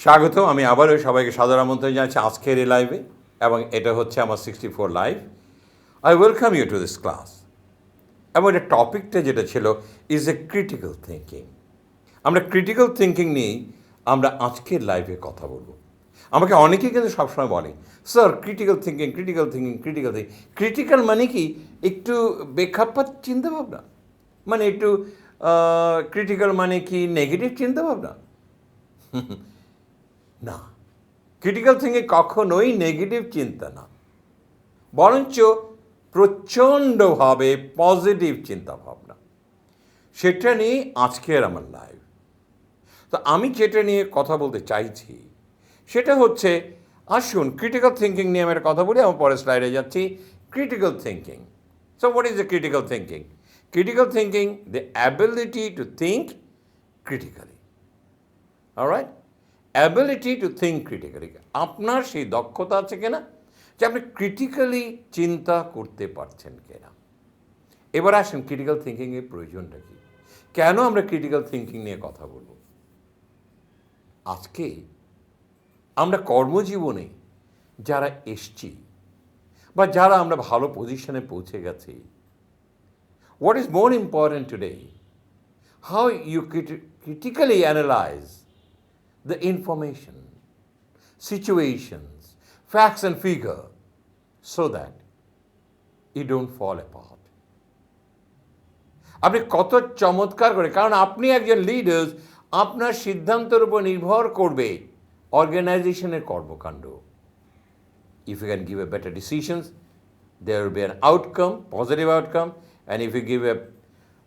স্বাগত। আমি আবারও সবাইকে সাদর আমন্ত্রণ জানাচ্ছি আজকের এই লাইভে, এবং এটা হচ্ছে আমার 64 live. I welcome you to this class. এবং এটা টপিকটা যেটা ছিল ইজ এ ক্রিটিক্যাল থিঙ্কিং। আমরা ক্রিটিক্যাল থিঙ্কিং নিয়েই আমরা আজকের লাইভে কথা বলবো। আমাকে অনেকেই কিন্তু সবসময় বলে, sir critical thinking, critical thinking, critical thinking. Critical মানে কি? একটু বেখাপ্পা চিন্তাভাবনা, মানে একটু ক্রিটিক্যাল মানে কি নেগেটিভ চিন্তাভাবনা? না, ক্রিটিক্যাল থিঙ্কিং কখনোই নেগেটিভ চিন্তা না, বরঞ্চ প্রচণ্ডভাবে পজিটিভ চিন্তাভাবনা। সেটা নিয়ে আজকের আমার লাইভ। তো আমি যেটা নিয়ে কথা বলতে চাইছি সেটা হচ্ছে, আসুন ক্রিটিক্যাল থিঙ্কিং নিয়ে আমি একটা কথা বলি। আমার পরের স্লাইডে যাচ্ছি। Critical thinking. So what is the critical thinking? Critical thinking, the ability to think critically. Alright, ability to think critically. আপনার সেই দক্ষতা আছে কিনা যে আপনি ক্রিটিক্যালি চিন্তা করতে পারছেন কিনা। এবার আসেন ক্রিটিক্যাল থিঙ্কিংয়ের প্রয়োজনটা কী, কেন আমরা ক্রিটিক্যাল থিঙ্কিং নিয়ে কথা বলব। আজকে আমরা কর্মজীবনে যারা এসছি বা যারা আমরা ভালো পজিশনে পৌঁছে গেছি, what is more important today, how you critically analyze the information, situations, facts and figure so that you don't fall apart. আপনি কত চমৎকার করে, কারণ আপনি একজন লিডার্স, আপনার সিদ্ধান্তের উপর নির্ভর করবে অর্গানাইজেশনের কর্মকাণ্ড। If you can give a better decisions, there will be an outcome, positive outcome, and if you give a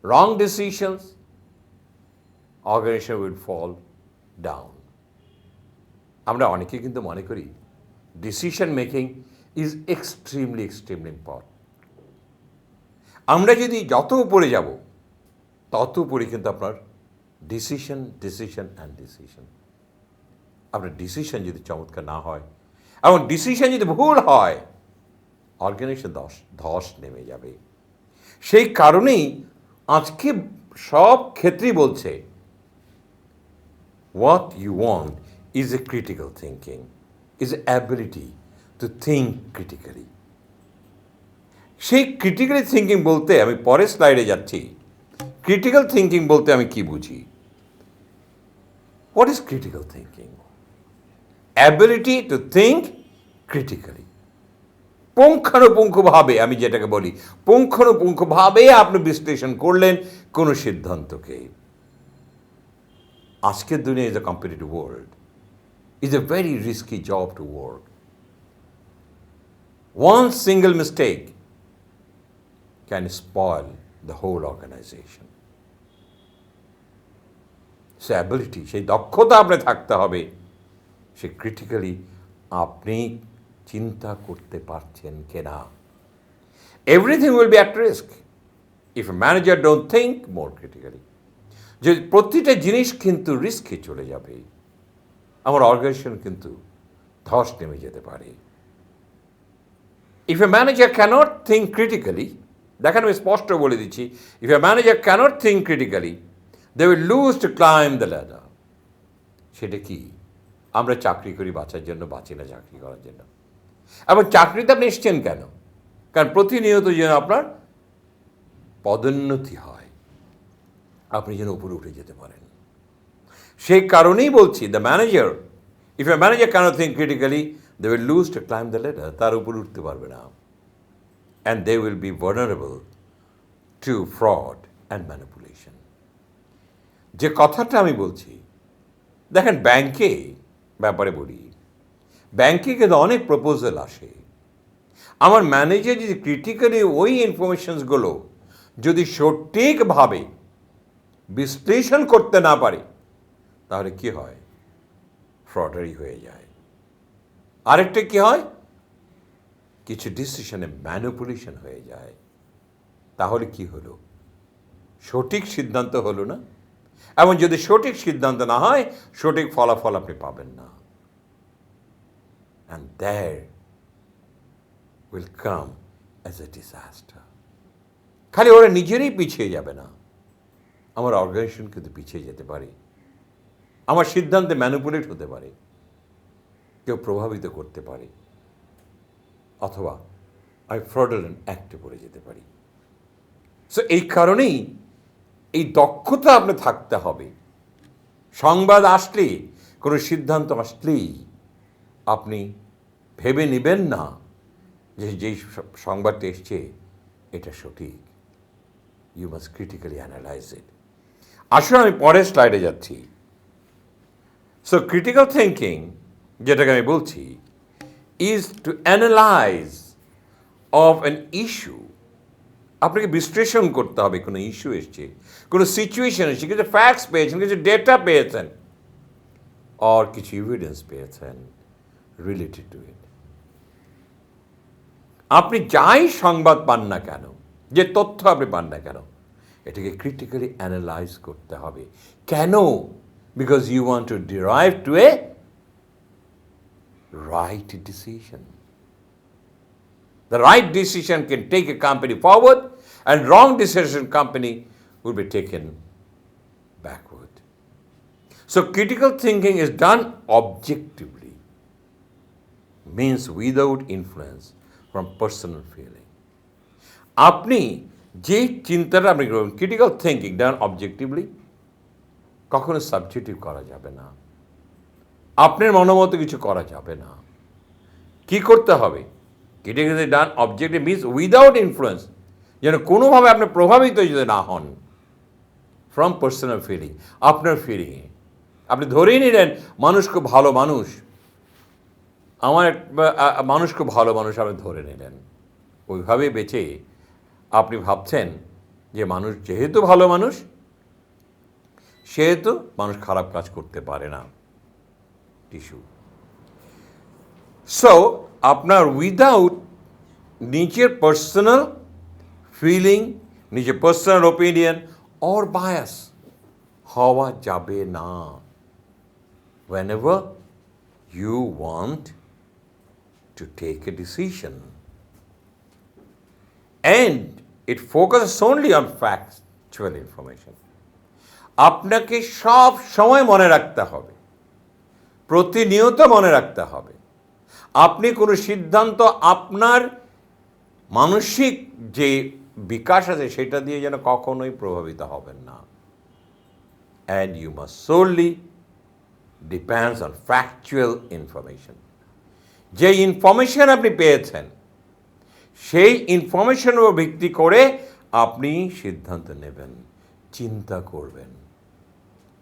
wrong decisions, organization will fall down. আমরা অনেকে কিন্তু মনে করি decision making is extremely important. আমরা যদি যত উপরে যাব তত উপরে কিন্তু আপনার ডিসিশন আপনার ডিসিশন যদি চমৎকার না হয় এবং ডিসিশন যদি ভুল হয়, অর্গানাইজেশন ধস নেমে যাবে। সেই কারণেই আজকে সব ক্ষেত্রেই বলছে what you want is a critical thinking, is an ability to think critically. সেই ক্রিটিক্যালি থিঙ্কিং বলতে আমি পরের স্লাইডে যাচ্ছি। ক্রিটিক্যাল থিঙ্কিং বলতে আমি কি বুঝি? What is critical thinking? Ability to think critically. পুঙ্খানুপুঙ্খভাবে, আমি যেটাকে বলি পুঙ্খানুপুঙ্খভাবে আপনি বিশ্লেষণ করলেন কোনো সিদ্ধান্তকে। আজকের দুনিয়া is a competitive world, is a very risky job to work. One single mistake can spoil the whole organisation. সে অ্যাবিলিটি, সেই দক্ষতা আপনার থাকতে হবে, সে ক্রিটিক্যালি আপনি চিন্তা করতে পারছেন কিনা। Everything will be at risk if a manager don't think more critically. যে প্রতিটা জিনিস কিন্তু রিস্কে চলে যাবে, আমার অর্গানাইজেশন কিন্তু ধস নেমে যেতে পারে। If a manager cannot think critically, দেখেন আমি স্পষ্ট বলে দিচ্ছি, if a manager cannot think critically they will lose to climb the ladder. সেটা কি? আমরা চাকরি করি বাঁচার জন্য, বাঁচি না চাকরি করার জন্য। এবং চাকরিতে আপনি এসছেন কেন? কারণ প্রতিনিয়ত যেন আপনার পদোন্নতি হয়, আপনি যেন উপরে উঠে যেতে পারেন। সেই কারণেই বলছি, the manager, if a manager cannot think critically they will lose to climb the ladder. তার উপরে উঠতে পারবে না, and they will be vulnerable to fraud and manipulation. যে কথাটা আমি বলছি, দেখেন ব্যাংকে ব্যাপারে বলি, ব্যাংকে কিন্তু অনেক প্রপোজাল আসে। আমার ম্যানেজার যদি ক্রিটিক্যালি ওই ইনফরমেশনসগুলো যদি সঠিকভাবে বিশ্লেষণ করতে না পারে, তাহলে কি হয়? ফ্রডারি হয়ে যায়। আরেকটা কি হয়? কিছু ডিসিশনে ম্যানিপুলেশন হয়ে যায়। তাহলে কি হলো? সঠিক সিদ্ধান্ত হলো না। এবং যদি সঠিক সিদ্ধান্ত না হয়, সঠিক ফলাফল আপনি পাবেন না। And there will come as a disaster. খালি ওরা নিজেরই পিছিয়ে যাবে না, আমার অর্গানাইজেশন কিন্তু পিছিয়ে যেতে পারে, আমার সিদ্ধান্তে ম্যানিপুলেট হতে পারে। কেউ প্রভাবিত করতে পারে, অথবা আমি ফ্রডুলেন্ট অ্যাক্টে পড়ে যেতে পারি। সো এই কারণেই এই দক্ষতা আপনি থাকতে হবে। সংবাদ আসলে, কোনো সিদ্ধান্ত আসলেই আপনি ভেবে নেবেন না যে যেই সংবাদটা এসছে এটা সঠিক। You must critically analyse it. আসলে আমি পরের স্লাইডে যাচ্ছি। সো ক্রিটিক্যাল থিঙ্কিং, যেটাকে আমি বলছি, is to analyse of an issue. আপনাকে বিশ্লেষণ করতে হবে। কোনো ইস্যু এসছে, কোনো সিচুয়েশন এসছে, কিছু ফ্যাক্টস পেয়েছেন, কিছু ডেটা পেয়েছেন, আর কিছু এভিডেন্স পেয়েছেন রিলেটেড টু ইট। আপনি যাই সংবাদ পান না কেন, যে তথ্য আপনি পান না কেন, এটাকে ক্রিটিক্যালি অ্যানালাইজ করতে হবে। কেন? Because you want to derive to a right decision. The right decision can take a company forward, and wrong decision company will be taken backward. So critical thinking is done objectively, means without influence from personal feeling. আপনি যে চিন্তাটা আপনি করবেন, critical thinking ডান objectively, কখনো subjective করা যাবে না। আপনার মনোমতো কিছু করা যাবে না। কি করতে হবে? ক্রিটিক্যালি ডান অবজেক্টিভ মিনস উইদাউট ইনফ্লুয়েন্স, যেন কোনোভাবে আপনি প্রভাবিত যদি না হন ফ্রম পার্সোনাল ফিলিং। আপনার ফিলিংয়ে আপনি ধরেই নিলেন মানুষ খুব ভালো মানুষ, মানুষ খুব ভালো মানুষ, আপনি ধরে নিলেন। ওইভাবে বেঁচে আপনি ভাবছেন যে মানুষ যেহেতু ভালো মানুষ, সেহেতু মানুষ খারাপ কাজ করতে পারে না। টিস্যু। সো আপনার উইদাউট নিজের পার্সোনাল ফিলিং, নিজের পার্সোনাল ওপিনিয়ন অর বায়াস হওয়া যাবে না। whenever you want to take a decision, and it focuses only on factual information. আপনাকে সব সময় মনে রাখতে হবে, প্রতিনিয়ত মনে রাখতে হবে, আপনি কোনো সিদ্ধান্ত আপনার মানসিক যে বিকাশ আছে সেটা দিয়ে যেন কখনোই প্রভাবিত হবেন না। And you must solely depends on factual information. যে ইনফরমেশন আপনি পেয়েছেন, সেই ইনফরমেশনের উপর ভিত্তি করে আপনি সিদ্ধান্ত নেবেন, চিন্তা করবেন।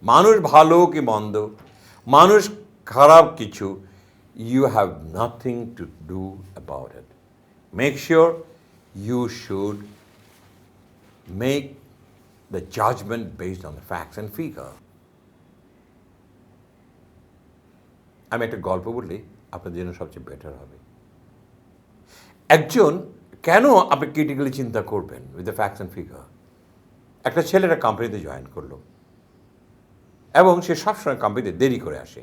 মানুষ ভালো কি মন্দ, মানুষ খারাপ কিছু, you have nothing to do about it. Make sure you should make the judgment based on the facts and figure. আমি একটা গল্প বললে আপনার জন্য সবচেয়ে বেটার হবে। একজন, কেন আপনি ক্রিটিক্যালি চিন্তা করবেন with the facts and figure? একটা ছেলে একটা কোম্পানিতে জয়েন করলো এবং সে সবসময় কোম্পানিতে দেরি করে আসে।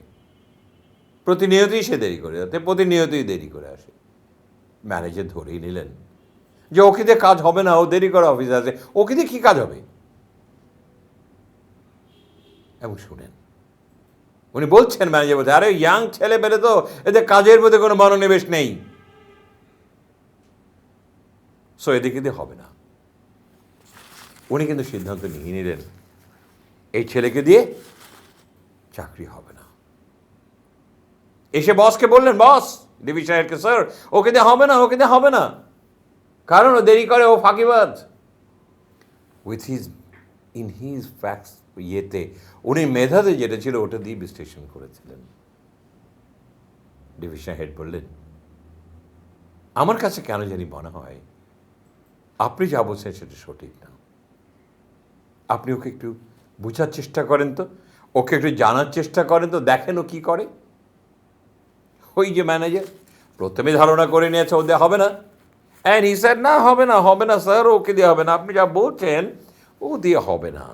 প্রতিনিয়তই সে দেরি করে যাতে, প্রতিনিয়তই দেরি করে আসে। ম্যানেজার ধরেই নিলেন যে ওকে দিয়ে কাজ হবে না, ও দেরি করে অফিসে আসে, ওকে দিয়ে কী কাজ হবে? এবং শুনেন, উনি বলছেন, ম্যানেজার বলছে, আরে ইয়াং ছেলে পেলে তো, এদের কাজের মধ্যে কোনো মনোনিবেশ নেই, সো এদিকে দিয়ে হবে না। উনি কিন্তু সিদ্ধান্ত নিয়ে নিলেন এই ছেলেকে দিয়ে চাকরি হবে না। এসে বসকে বললেন, বস, ডিভিশন হেডকে, স্যার ওকে দিয়ে হবে না, ওকে দিয়ে হবে না, কারণ ও দেরি করে, ও ফাঁকিবাজ। উইথ হিজ ফ্যাক্টস ইয়েতে উনি মেধাতে যেটা ছিল ওটা দিয়ে বিশ্লেষণ করেছিলেন। ডিভিশন হেড বললেন, আমার কাছে কেন জানি মনে হয় আপনি যা বলছেন সেটা সঠিক না। আপনি ওকে একটু বোঝার চেষ্টা করেন তো, ওকে একটু জানার চেষ্টা করেন তো, দেখেন ও কী করে। ওই যে ম্যানেজার প্রথমে ধারণা করে নিয়েছে ও দিয়ে হবে না, অ্যান্ড হি সেড, না হবে না, হবে না স্যার, ওকে দিয়ে হবে না, আপনি যা বলছেন ও দিয়ে হবে না।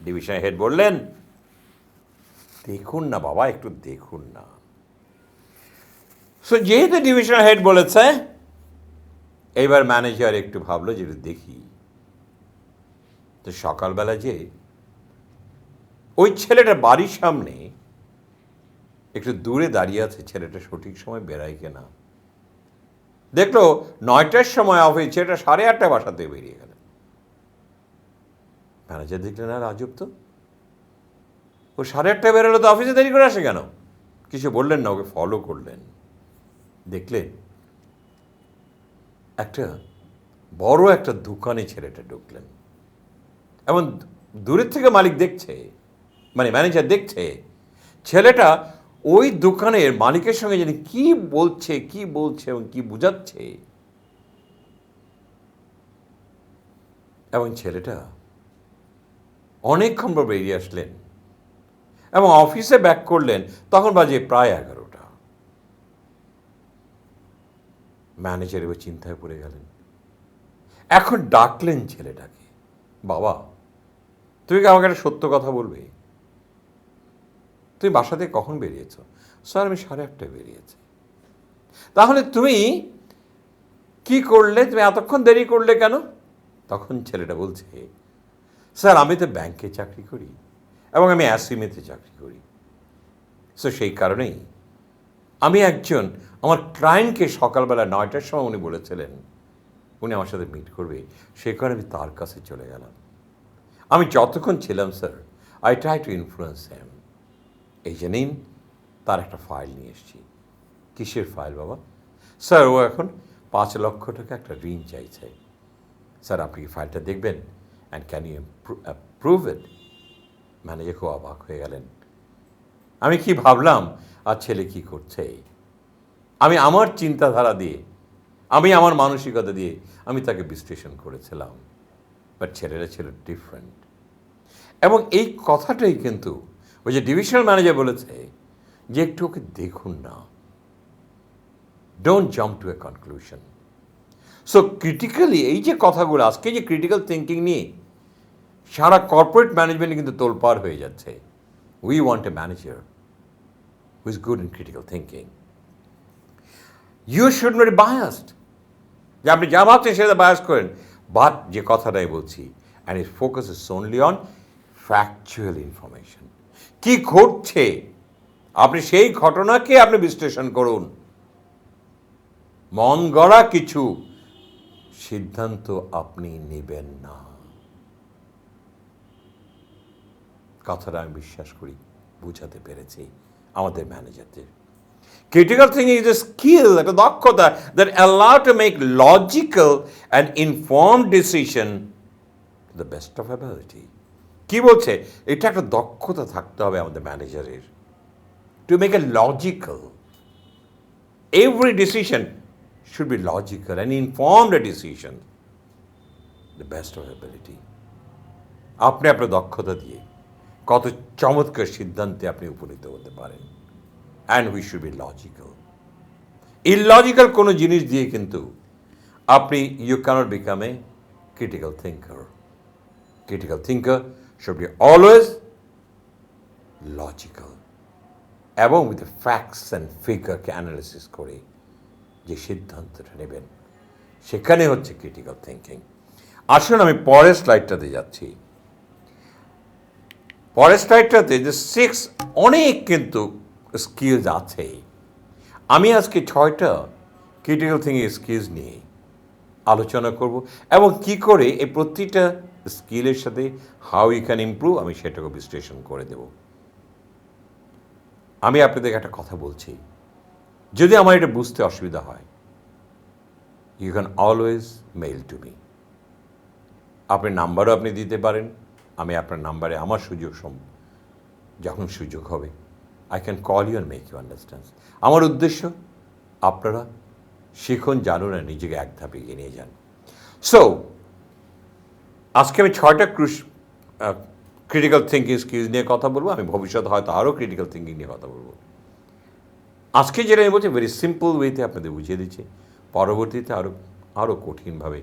ডিভিশন হেড বললেন, দেখুন না বাবা, একটু দেখুন না। সো যেহেতু ডিভিশন হেড বলেছে, এইবার ম্যানেজার একটু ভাবলো যে দেখি। তো সকালবেলা যে ওই ছেলেটার বাড়ির সামনে একটু দূরে দাঁড়িয়ে আছে ছেলেটা সঠিক সময় বেরায় কিনা। দেখলো 9টার সময় অফিস, ছেলেটা 8:30 বাসা থেকে বেরিয়ে গেল। ম্যানেজার দেখলেন, আর আজব তো, ও 8:30 বেরোলো তো অফিসে দেরি করে আসে কেন? কিছু বললেন না, ওকে ফলো করলেন। দেখলেন একটা বড় একটা দোকানে ছেলেটা ঢুকলেন, এমন দূরের থেকে মালিক দেখছে, মানে ম্যানেজার দেখছে ছেলেটা ওই দোকানের মালিকের সঙ্গে জানি কি বলছে এবং কি বুঝাচ্ছে। এবং ছেলেটা অনেকক্ষণ পর বেরিয়ে আসলেন এবং অফিসে ব্যাক করলেন, তখন বাজে প্রায় 11টা। ম্যানেজার এবার চিন্তায় পড়ে গেলেন। এখন ডাকলেন ছেলেটাকে, বাবা তুমি কি আমাকে একটা সত্য কথা বলবে? তুমি বাসা থেকে কখন বেরিয়েছ? স্যার আমি 8:30টায় বেরিয়েছি। তাহলে তুমি কি করলে, তুমি এতক্ষণ দেরি করলে কেন? তখন ছেলেটা বলছে, স্যার আমি তো ব্যাংকে চাকরি করি এবং আমি অ্যাসিমেতে চাকরি করি, সো সেই কারণেই আমি আমার ক্লায়েন্টকে সকালবেলা 9টার সময় উনি বলেছিলেন উনি আমার সাথে মিট করবে, সেই কারণে আমি তার কাছে চলে গেলাম। আমি যতক্ষণ ছিলাম sir, I try to influence him. এই যে নিন, তার একটা ফাইল নিয়ে এসেছি। কিসের ফাইল বাবা? স্যার ও এখন 5 লক্ষ টাকা একটা ঋণ চাইছে। স্যার আপনি কি ফাইলটা দেখবেন, and can you prove it? Manager খুব অবাক হয়ে গেলেন। আমি কি ভাবলাম আর ছেলে কি করছে, আমি আমার চিন্তাধারা দিয়ে, আমি আমার মানসিকতা দিয়ে আমি তাকে বিশ্লেষণ করেছিলাম, বাট ছেলেরা ছিল ডিফারেন্ট। এবং এই কথাটাই কিন্তু ওই যে ডিভিশনাল ম্যানেজার বলেছে যে একটু ওকে দেখুন না, don't jump to A conclusion. So critically এই যে কথাগুলো আজকে যে ক্রিটিক্যাল থিঙ্কিং নিয়ে সারা কর্পোরেট ম্যানেজমেন্টে কিন্তু তোলপাড় হয়ে যাচ্ছে। We want a manager who is good in critical thinking. You should not be biased, যে আপনি যা ভাবছেন সেটা বায়াস করেন, বাট যে কথাটাই বলছি, and it focus is only on factual information. কি ঘটছে আপনি সেই ঘটনাকে আপনি বিশ্লেষণ করুন। মন গড়া কিছু সিদ্ধান্ত আপনি নেবেন না। কথাটা আমি বিশ্বাস করি বুঝাতে পেরেছি আমাদের ম্যানেজারদের। Critical thinking is a skill, একটা দক্ষতা that allow to make logical and informed decision to the best of ability. কি বলছে? এটা একটা দক্ষতা থাকতে হবে আমাদের ম্যানেজারের, to make a logical, every decision should be logical and informed a decision, the best of ability. আপনি আপনার দক্ষতা দিয়ে কত চমৎকার সিদ্ধান্তে আপনি উপনীত হতে পারেন, and we should be logical. Illogical কোনো জিনিস দিয়ে কিন্তু আপনি you cannot become a critical thinker. Critical thinker should be always logical, এবং উইথ ফ্যাক্টস অ্যান্ড ফিগারকে অ্যানালিসিস করে যে সিদ্ধান্তটা নেবেন, সেখানে হচ্ছে ক্রিটিক্যাল থিঙ্কিং। আসুন আমি পরের স্লাইডটাতে যাচ্ছি। পরের স্লাইডটাতে যে 6 অনেক কিন্তু স্কিলস আছে। আমি আজকে 6টা ক্রিটিক্যাল থিঙ্কিং স্কিলস নিয়ে আলোচনা করব, এবং কি করে এই প্রতিটা স্কিলের সাথে হাউ ইউ ক্যান ইমপ্রুভ আমি সেটাকে বিশ্লেষণ করে দেব। আমি আপনাদের একটা কথা বলছি, যদি আমার এটা বুঝতে অসুবিধা হয়, you can always mail to me. আপনার নাম্বারও আপনি দিতে পারেন, আমি আপনার নাম্বারে আমার যখন সুযোগ হবে I can call you and make you understand. আমার উদ্দেশ্য আপনারা শিখুন, জানুন আর নিজেকে এক ধাপে এগিয়ে নিয়ে যান। সো আজকে আমি 6টা ক্রিটিক্যাল থিঙ্কিং স্কিলস নিয়ে কথা বলবো। আমি ভবিষ্যতে হয়তো আরও ক্রিটিক্যাল থিঙ্কিং নিয়ে কথা বলবো। আজকে যেটা আমি বলছি ভেরি সিম্পল ওয়েতে আপনাদের বুঝিয়ে দিচ্ছি, পরবর্তীতে আরও কঠিনভাবে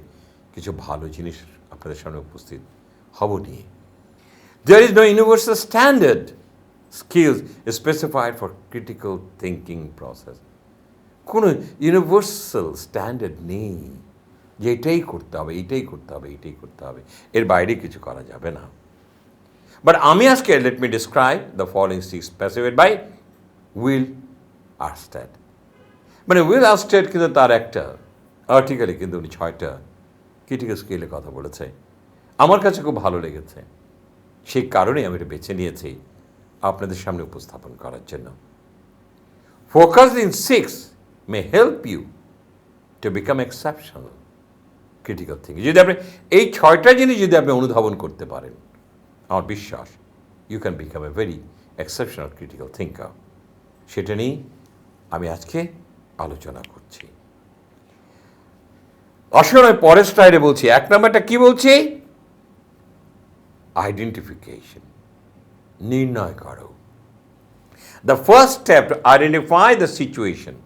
কিছু ভালো জিনিস আপনাদের সামনে উপস্থিত হব নিয়ে। There is no universal standard skills specified for critical thinking process. কোনো ইউনিভার্সাল স্ট্যান্ডার্ড নেই যে এটাই করতে হবে, এইটাই করতে হবে, এইটাই করতে হবে, এর বাইরে কিছু করা যাবে না। বাট আমি আজকে let me describe the following 6 specified by Will Arsted. মানে উইল আর্স্টেড কিন্তু তার একটা আর্টিকেলে কিন্তু উনি 6টা ক্রিটিক্যাল স্কেলে কথা বলেছে, আমার কাছে খুব ভালো লেগেছে। সেই কারণেই আমি এটা বেছে নিয়েছি আপনাদের সামনে উপস্থাপন করার জন্য। Focus in 6 may help you to become exceptional critical thinking. যদি আপনি এই 6টা জিনিস যদি আপনি অনুধাবন করতে পারেন, আমার বিশ্বাস you can become a very exceptional critical thinker. সেটা নিয়েই আমি আজকে আলোচনা করছি। আসলে আমি পরের স্লাইডে বলছি। 1 নম্বরটা কি বলছি? আইডেন্টিফিকেশন, নির্ণয় করো। The first step to identify the situation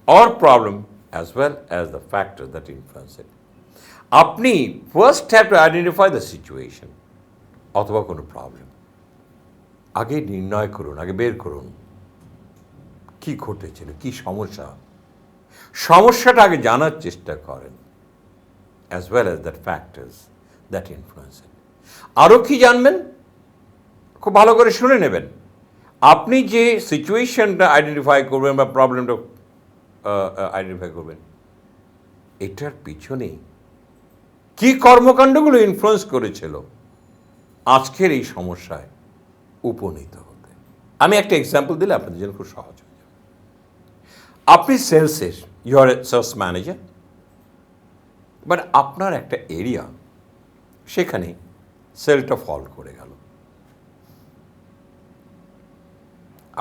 or problem as well as the factors that influence it. আপনি first have to identify the situation অথবা কোনো প্রবলেম। আগে নির্ণয় করুন, আগে বের করুন কি ঘটেছিল, কি সমস্যা। সমস্যাটা আগে জানার চেষ্টা করেন, as well as that factors that influence it. আরও কি জানবেন খুব ভালো করে শুনে নেবেন। আপনি যে সিচুয়েশনটা আইডেন্টিফাই করবেন বা প্রবলেমটা আইডেন্টিফাই করবেন, এটার পিছনে কি কর্মকাণ্ডগুলো ইনফ্লুয়েন্স করেছিল আজকের এই সমস্যায় উপনীত হতে। আমি একটা এক্সাম্পল দিলে আপনাদের জন্য খুব সহজ হয়ে যাবে। আপনি সেলসের, you are sales manager, but আপনার একটা এরিয়া, সেখানে সেলটা ফল করে গেল।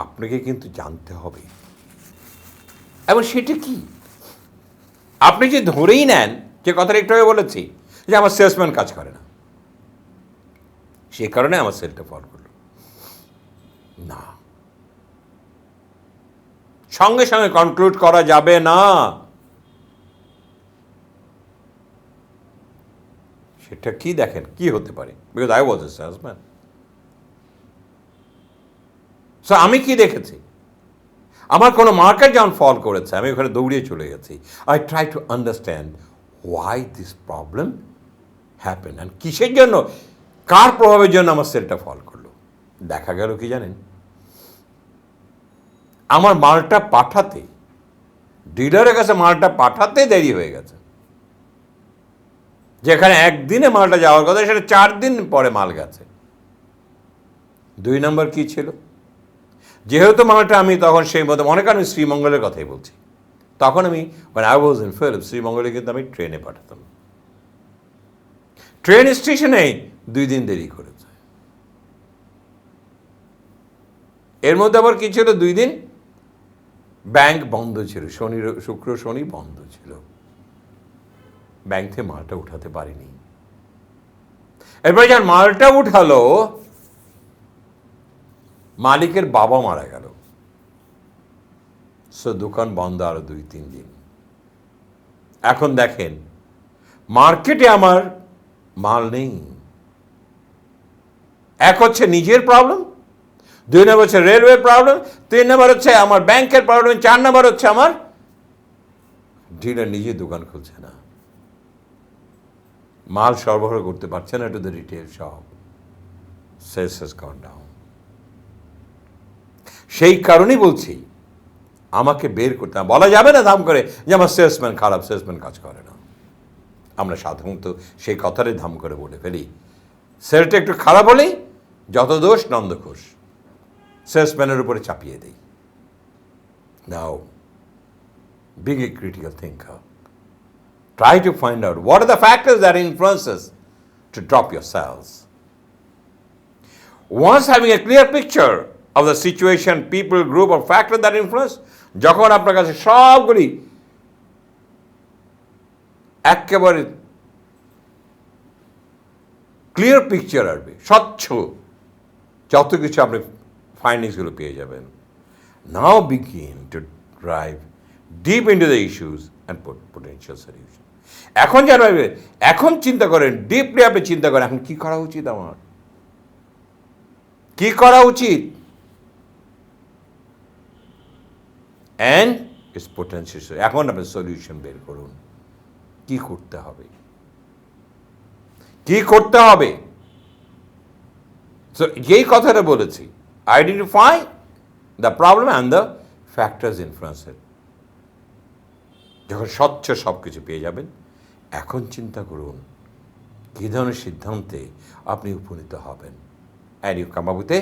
আপনাকে কিন্তু জানতে হবে এবং সেটা কি। আপনি যে ধরেই নেন, যে কথাটা একটু আগে বলেছি যে আমার সেলসম্যান কাজ করে না, সে কারণে আমার সেলটা ফল করলো না, সঙ্গে সঙ্গে কনক্লুড করা যাবে না। সেটা কি দেখেন কি হতে পারে, because I was A salesman. So আমি কি দেখেছি, আমার কোনো মার্কেট যেমন ফল করেছে, আমি ওখানে দৌড়িয়ে চলে গেছি। I try to understand why this problem happen and কিসের জন্য, কার প্রভাবের জন্য আমার সেলটা ফল করলো। দেখা গেল কি জানেন, আমার মালটা পাঠাতে, ডিলারের কাছে মালটা পাঠাতে দেরি হয়ে গেছে। যেখানে একদিনে মালটা যাওয়ার কথা, সেটা 4 দিন পরে মাল গেছে। 2 নম্বর কি ছিল, যেহেতু মালটা আমি তখন সেই মতো, মনে করেন আমি শ্রীমঙ্গলের কথাই বলছি, তখন আমি মানে আই ওয়াজ ইন ফিলিপস, শ্রীমঙ্গলে কিন্তু আমি ট্রেনে পাঠাতাম। ট্রেন স্টেশনে 2 দিন দেরি করেছে। এর মধ্যে আবার কি ছিল, 2 দিন ব্যাংক বন্ধ ছিল, শুক্র শনি বন্ধ ছিল, ব্যাংক থেকে মালটা উঠাতে পারিনি। এরপরে যখন মালটা উঠালো, মালিকের বাবা মারা গেল, সো দোকান বন্ধ আরো 2-3 দিন। এখন দেখেন মার্কেটে আমার মাল নেই। এক হচ্ছে নিজের প্রবলেম, 2 নম্বর হচ্ছে রেলওয়ে প্রবলেম, 3 নম্বর হচ্ছে আমার ব্যাংকের প্রবলেম, 4 নম্বর হচ্ছে আমার ডিলার নিজে দোকান খুলছে না, মাল সরবরাহ করতে পারছে না to the retail shop, sales has gone down. সেই কারণেই বলছি আমাকে বের করতে, বলা যাবে না দাম করে যে আমার সেলসম্যান খারাপ, সেলসম্যান কাজ করে না। আমরা সাধারণত সেই কথাটাই ধাম করে বলে ফেলি। সেলটা একটু খারাপ হলেই যত দোষ নন্দঘোষ সেলসম্যানের উপরে চাপিয়ে দেই। নাও being a critical thinker, try to find out what are the factors that influences to drop your sales. Once having a clear picture of the situation, people, group or factor that influence, যখন আপনার কাছে সবগুলি একেবারে clear picture আসবে, স্বচ্ছ যত কিছু আপনি ফাইন্ডিংসগুলো পেয়ে যাবেন, now begin to drive deep into the issues and potential solution. এখন যেন এখন চিন্তা করেন, ডিপলি আপনি চিন্তা করেন এখন কি করা উচিত, আমার কি করা উচিত, অ্যান্ড ইটস পোটেনশিয়াল। এখন আপনি সলিউশন বের করুন, কি করতে হবে, কি করতে হবে। যেই কথাটা বলেছি, identify the problem and the factors ইনফ্লুয়েন্সের। যখন স্বচ্ছ সব কিছু পেয়ে যাবেন, এখন চিন্তা করুন কী ধরনের সিদ্ধান্তে আপনি উপনীত হবেন, and you come up with a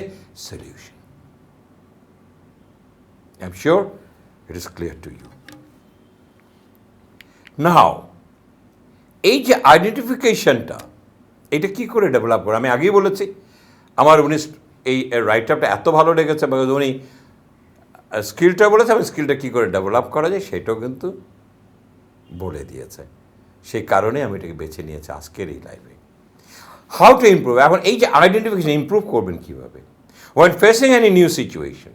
solution. I am sure it is clear to you. Now এই যে আইডেন্টিফিকেশনটা, এটা কী করে ডেভেলপ করে, আমি আগেই বলেছি আমার উনি এই রাইট আপটা এত ভালো লেগেছে, উনি স্কিলটা বলেছে, আমি স্কিলটা কী করে ডেভেলপ করা যায় সেটাও কিন্তু বলে দিয়েছে। সেই কারণে আমি এটাকে বেছে নিয়েছি আজকের এই লাইভে। হাউ টু ইমপ্রুভ, এখন এই যে আইডেন্টিফিকেশন ইমপ্রুভ করবেন কীভাবে? When facing any new situation,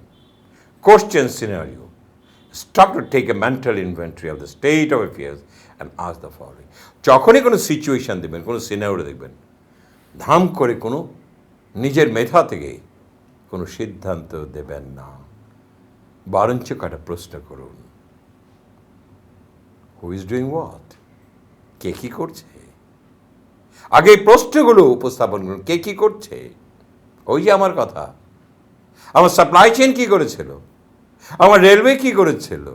question, scenario, stop to take a mental inventory of the state of affairs and ask the following. যখনই কোনো সিচুয়েশান দেবেন, কোনো সিনারিও দেখবেন, ধাম করে কোনো নিজের মেধা থেকে কোনো সিদ্ধান্ত দেবেন না, বরঞ্চ একটা প্রশ্ন করুন, হু ইজ ডুইং হোয়াট, কে কী করছে? আগে এই প্রশ্নগুলো উপস্থাপন করুন, কে কী করছে? ওই যে আমার কথা, আমার সাপ্লাই চেইন কী করেছিল, আমার রেলওয়ে কী করেছিল,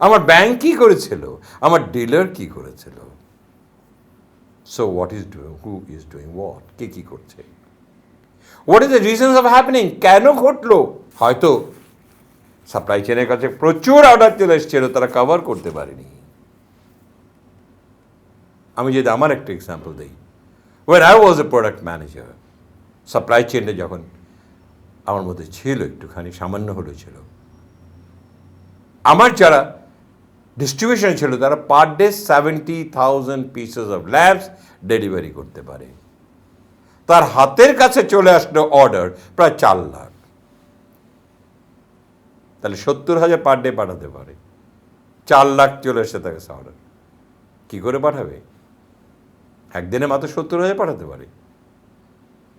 আমার ব্যাংক কী করেছিল, আমার ডিলার কী করেছিল। So what is doing, who is doing what, কে কী করছে, what is the reasons of happening, কেন ঘটলো? হয়তো সাপ্লাই চেনের কাছে প্রচুর অর্ডার চলে এসেছিল, তারা কভার করতে পারেনি। আমি যদি আমার একটা এক্সাম্পল দিই, when I was a product manager, supply চেনটা যখন আমার মধ্যে ছিল, একটুখানি সামান্য হলেও ছিল, আমার যারা ডিস্ট্রিবিউশন ছিল তারা per day 70,000 pieces of lamps delivery করতে পারে। তার হাতের কাছে চলে আসলো অর্ডার প্রায় 4 লাখ, তাহলে 70,000 পার ডে পাঠাতে পারে, 4 লাখ চলে এসে তার কাছে অর্ডার, কী করে পাঠাবে? একদিনে মাত্র 70,000 পাঠাতে পারে,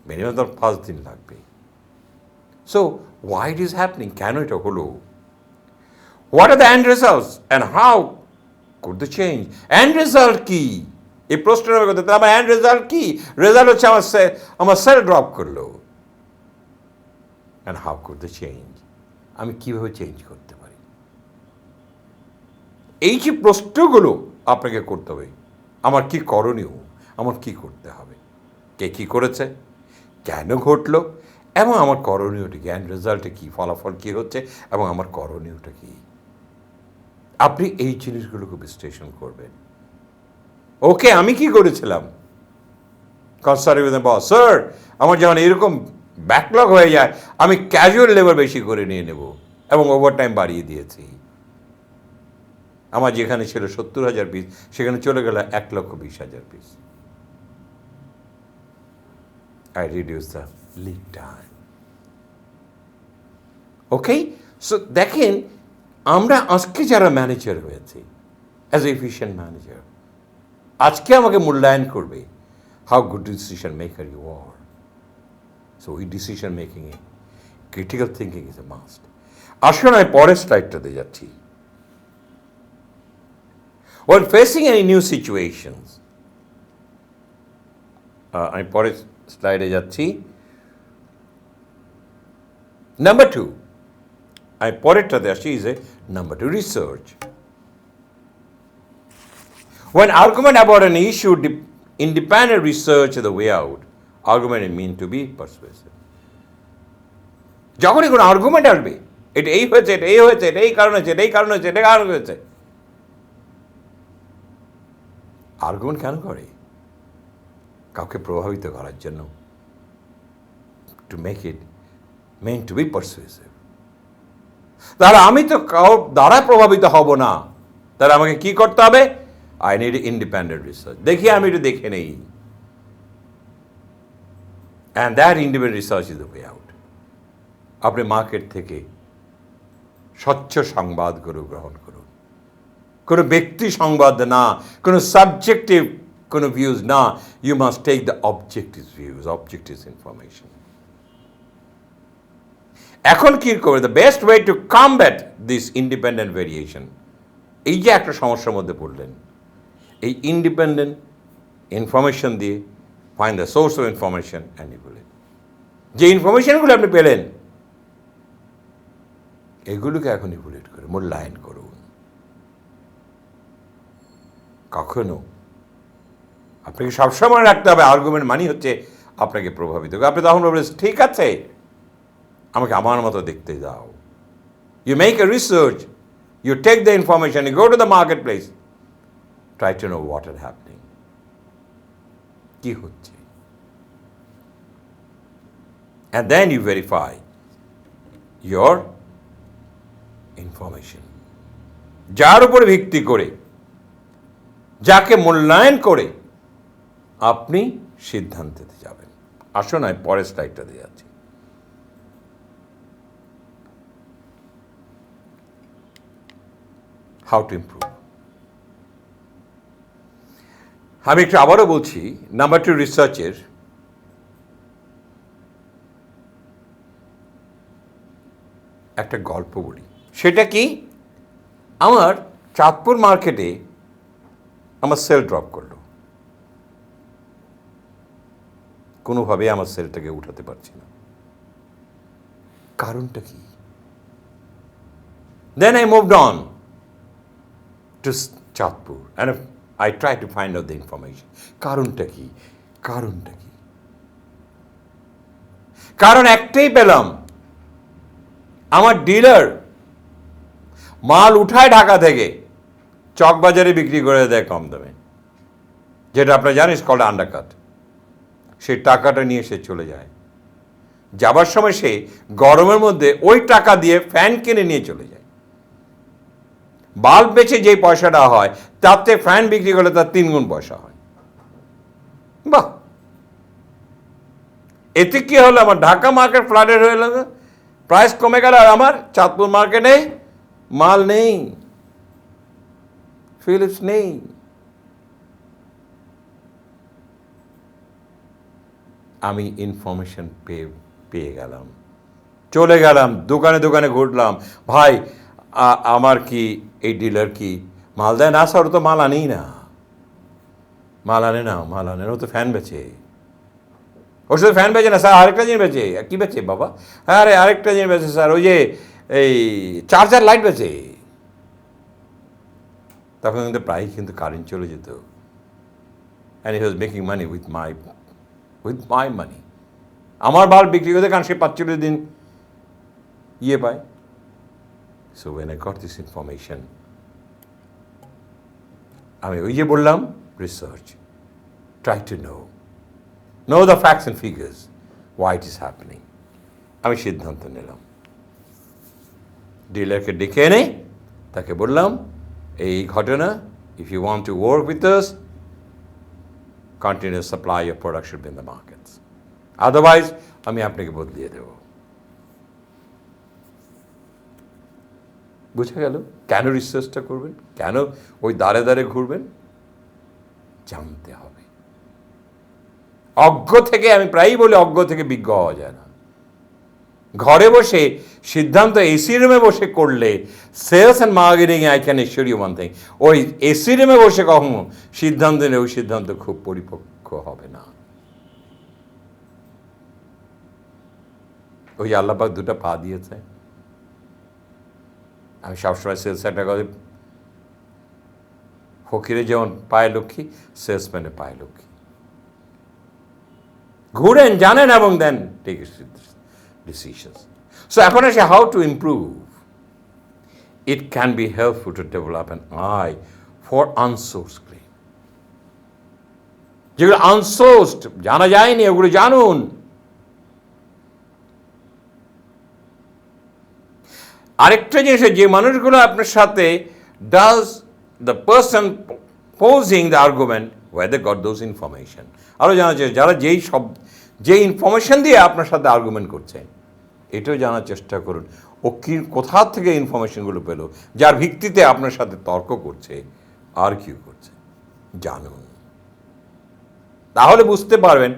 মিনিমাম তার 5 দিন লাগবে। So why it is happening, কেন এটা হলো? What are the end results and how could they change? End result কি? এই প্রশ্নটা আমি করতে, আমার end result কি? রেজাল্ট হচ্ছে আমার সেল ড্রপ করলো। And how could they change? আমি কীভাবে চেঞ্জ করতে পারি? এই যে প্রশ্নগুলো আপনাকে করতে হবে, আমার কি করণীয়, আমার কি করতে হবে, কে কী করেছে, কেন ঘটলো, এবং আমার করণীয়টা কি, এন্ড রেজাল্টে কী, ফলাফল কী হচ্ছে, এবং আমার করণীয়টা কী। আপনি এই জিনিসগুলোকে বিশ্লেষণ করবেন। ওকে, আমি কি করেছিলাম, কনসার্ট উইথ বস, স্যার আমার যখন এরকম ব্যাকলগ হয়ে যায়, আমি ক্যাজুয়াল লেবার বেশি করে নিয়ে নেব এবং ওভারটাইম বাড়িয়ে দিয়েছি। আমার যেখানে ছিল 70,000 পিস, সেখানে চলে গেল 1,20,000 piece. I reduce the lead time. Okay, so দেখেন আমরা আজকে যারা ম্যানেজার হয়েছি, অ্যাজ এ এফিশিয়েন্ট ম্যানেজার, আজকে আমাকে মূল্যায়ন করবে how good decision maker you are. So ওই ডিসিশন মেকিংয়ে critical thinking is a must. আসুন আমি পরের স্লাইডটাতে যাচ্ছি। When facing any new situations, আমি পরের স্লাইডে যাচ্ছি। নাম্বার 2, আমি পরেরটাতে আসছি, is a number 2, research. When argument about an issue, independent research is the way out. Argument is meant to be persuasive. যখনই কোনো আর্গুমেন্ট আসবে, এটা এই হয়েছে, এটা এই হয়েছে, এটা এই কারণ হয়েছে, এটা এই কারণ হয়েছে, এটা কারণ হয়েছে। আর্গুমেন্ট কেন করে? কাউকে প্রভাবিত করার জন্য, to make it meant to be persuasive. তাহলে আমি তো কাউ দ্বারা প্রভাবিত হব না, তাহলে আমাকে কি করতে হবে? I need independent research. দেখি আমি একটু দেখে নেই, and that independent research is the way out. আপনি মার্কেট থেকে স্বচ্ছ সংবাদগুলো গ্রহণ করুন, কোনো ব্যক্তি সংবাদ না, কোনো সাবজেক্টিভ কোনো ভিউজ না। You must take the objective views, objective information. এখন কি করবে? The best way to combat this independent variation. এই যে একটা সমস্যার মধ্যে পড়লেন, এই ইন্ডিপেন্ডেন্ট ইনফরমেশন দিয়ে find the source of information and evaluate. যে ইনফরমেশনগুলো আপনি পেলেন, এগুলোকে এখন ইভ্যালুয়েট করে মূল্যায়ন করুন। কখনো আপনাকে সবসময় রাখতে হবে আর্গুমেন্ট মানি হচ্ছে আপনাকে প্রভাবিত করে। আপনি তখন বলবেন ঠিক আছে, আমাকে আমার মতো দেখতে দাও। You make a research, you take the information, you go to the market place, try to know what are happening, কি হচ্ছে, and then you verify your information, যার উপর ভিত্তি করে, যাকে মূল্যায়ন করে আপনি সিদ্ধান্তে যাবেন। আসুন আমি পরের স্লাইডটা দিয়ে যাচ্ছি। How to improve. আমি একটু আবারও বলছি, নাম্বার 2 রিসার্চের একটা গল্প বলি। সেটা কি, আমার চাঁদপুর মার্কেটে আমার সেল ড্রপ করলো, কোনোভাবে আমার সেলটাকে উঠাতে পারছি না, কারণটা কি? Then I moved on to Chandpur and I try to find out the information. কারণটা কি? কারণটা কি? কারণ একটাই পেলাম, আমার ডিলার মাল উঠায় ঢাকা থেকে চকবাজারে বিক্রি করে দেয় কম দামে, যেটা আপনারা জানিস কল আন্ডারকাট। সেই টাকাটা নিয়ে সে চলে যায়, যাবার সময় সে গরমের মধ্যে ওই টাকা দিয়ে ফ্যান কিনে নিয়ে চলে যায়। বাল্ব বেচে যে পয়সাটা হয় তাতে ফ্যান বিক্রি করলে তার 3 গুণ পয়সা হয়। বাহ, এতে কি হলো? আমার ঢাকা মার্কেট ফ্লাডেড হয়ে গেল, প্রাইস কমে গেল, আর আমার চাঁদপুর মার্কেটে মাল নেই, ফিলিপস নেই। আমি ইনফরমেশন পেয়ে গেলাম, চলে গেলাম দোকানে দোকানে ঘুরলাম, ভাই আমার কি এই ডিলার কি মাল দেয়? না স্যার, ও তো মাল আনেই না। মাল আনে না, মাল আনে না, ও তো ফ্যান বেচে। ও শুধু ফ্যান বেচে না স্যার, আরেকটা জিনিস বেচে। কি বেচে বাবা? হ্যাঁ আরে আরেকটা জিনিস বেচে স্যার, ওই যে এই চার্জার লাইট বেচে। তখন কিন্তু প্রায় কিন্তু কারেন্ট চলে যেত, and he was making money with my money. আমার বাল্ব বিক্রি করতে, কারণ সে 45 দিন ইয়ে পায়। So when I got this information, আমি ওই যে বললাম research, try to know the facts and figures, why it is happening. আমি সিদ্ধান্ত নিলাম, ডিলারকে ডেকে এনে তাকে বললাম এই ঘটনা, if you want to work with us, continue supply of production in the markets, otherwise আমি আপনাকে বদলিয়ে দেব। বুঝে গেল কেন রিসার্চটা করবেন, কেন ওই দাঁড়ে দাঁড়ে ঘুরবেন? জানতে হবে। অজ্ঞ থেকে, আমি প্রায়ই বলি অজ্ঞ থেকে বিজ্ঞ হওয়া যায় না। ঘরে বসে সিদ্ধান্ত এসি রুমে বসে করলে, sales and marketing I can assure you one thing, ওই এসি রুমে বসে কখনো সিদ্ধান্ত নিলে ওই সিদ্ধান্ত খুব পরিপক্ক হবে না। ওই আল্লাপাক 2টা পা দিয়েছে। আমি সবসময় সেলস একটা কথা, ফকিরে যেমন পায় লক্ষ্মী, সেলসম্যানে পায় লক্ষ্মী। ঘুরেন, জানেন এবং দেন টেক ডিসিশনস। সো এখন আসে how to improve. It can be helpful to develop an eye for unsourced claim. যেগুলো আনসোর্সড, জানা যায়নি, ওগুলো জানুন। আরেকটা জিনিস, যে মানুষগুলো আপনার সাথে, does the person posing the argument weather goat those information. আরও জানা যায় যারা যে ইনফরমেশন দিয়ে আপনার সাথে আর্গুমেন্ট করছে, এটাও জানার চেষ্টা করুন ও কি কোথা থেকে ইনফরমেশনগুলো পেল, যার ভিত্তিতে আপনার সাথে তর্ক করছে, আর্কিউ করছে। জানুন, তাহলে বুঝতে পারবেন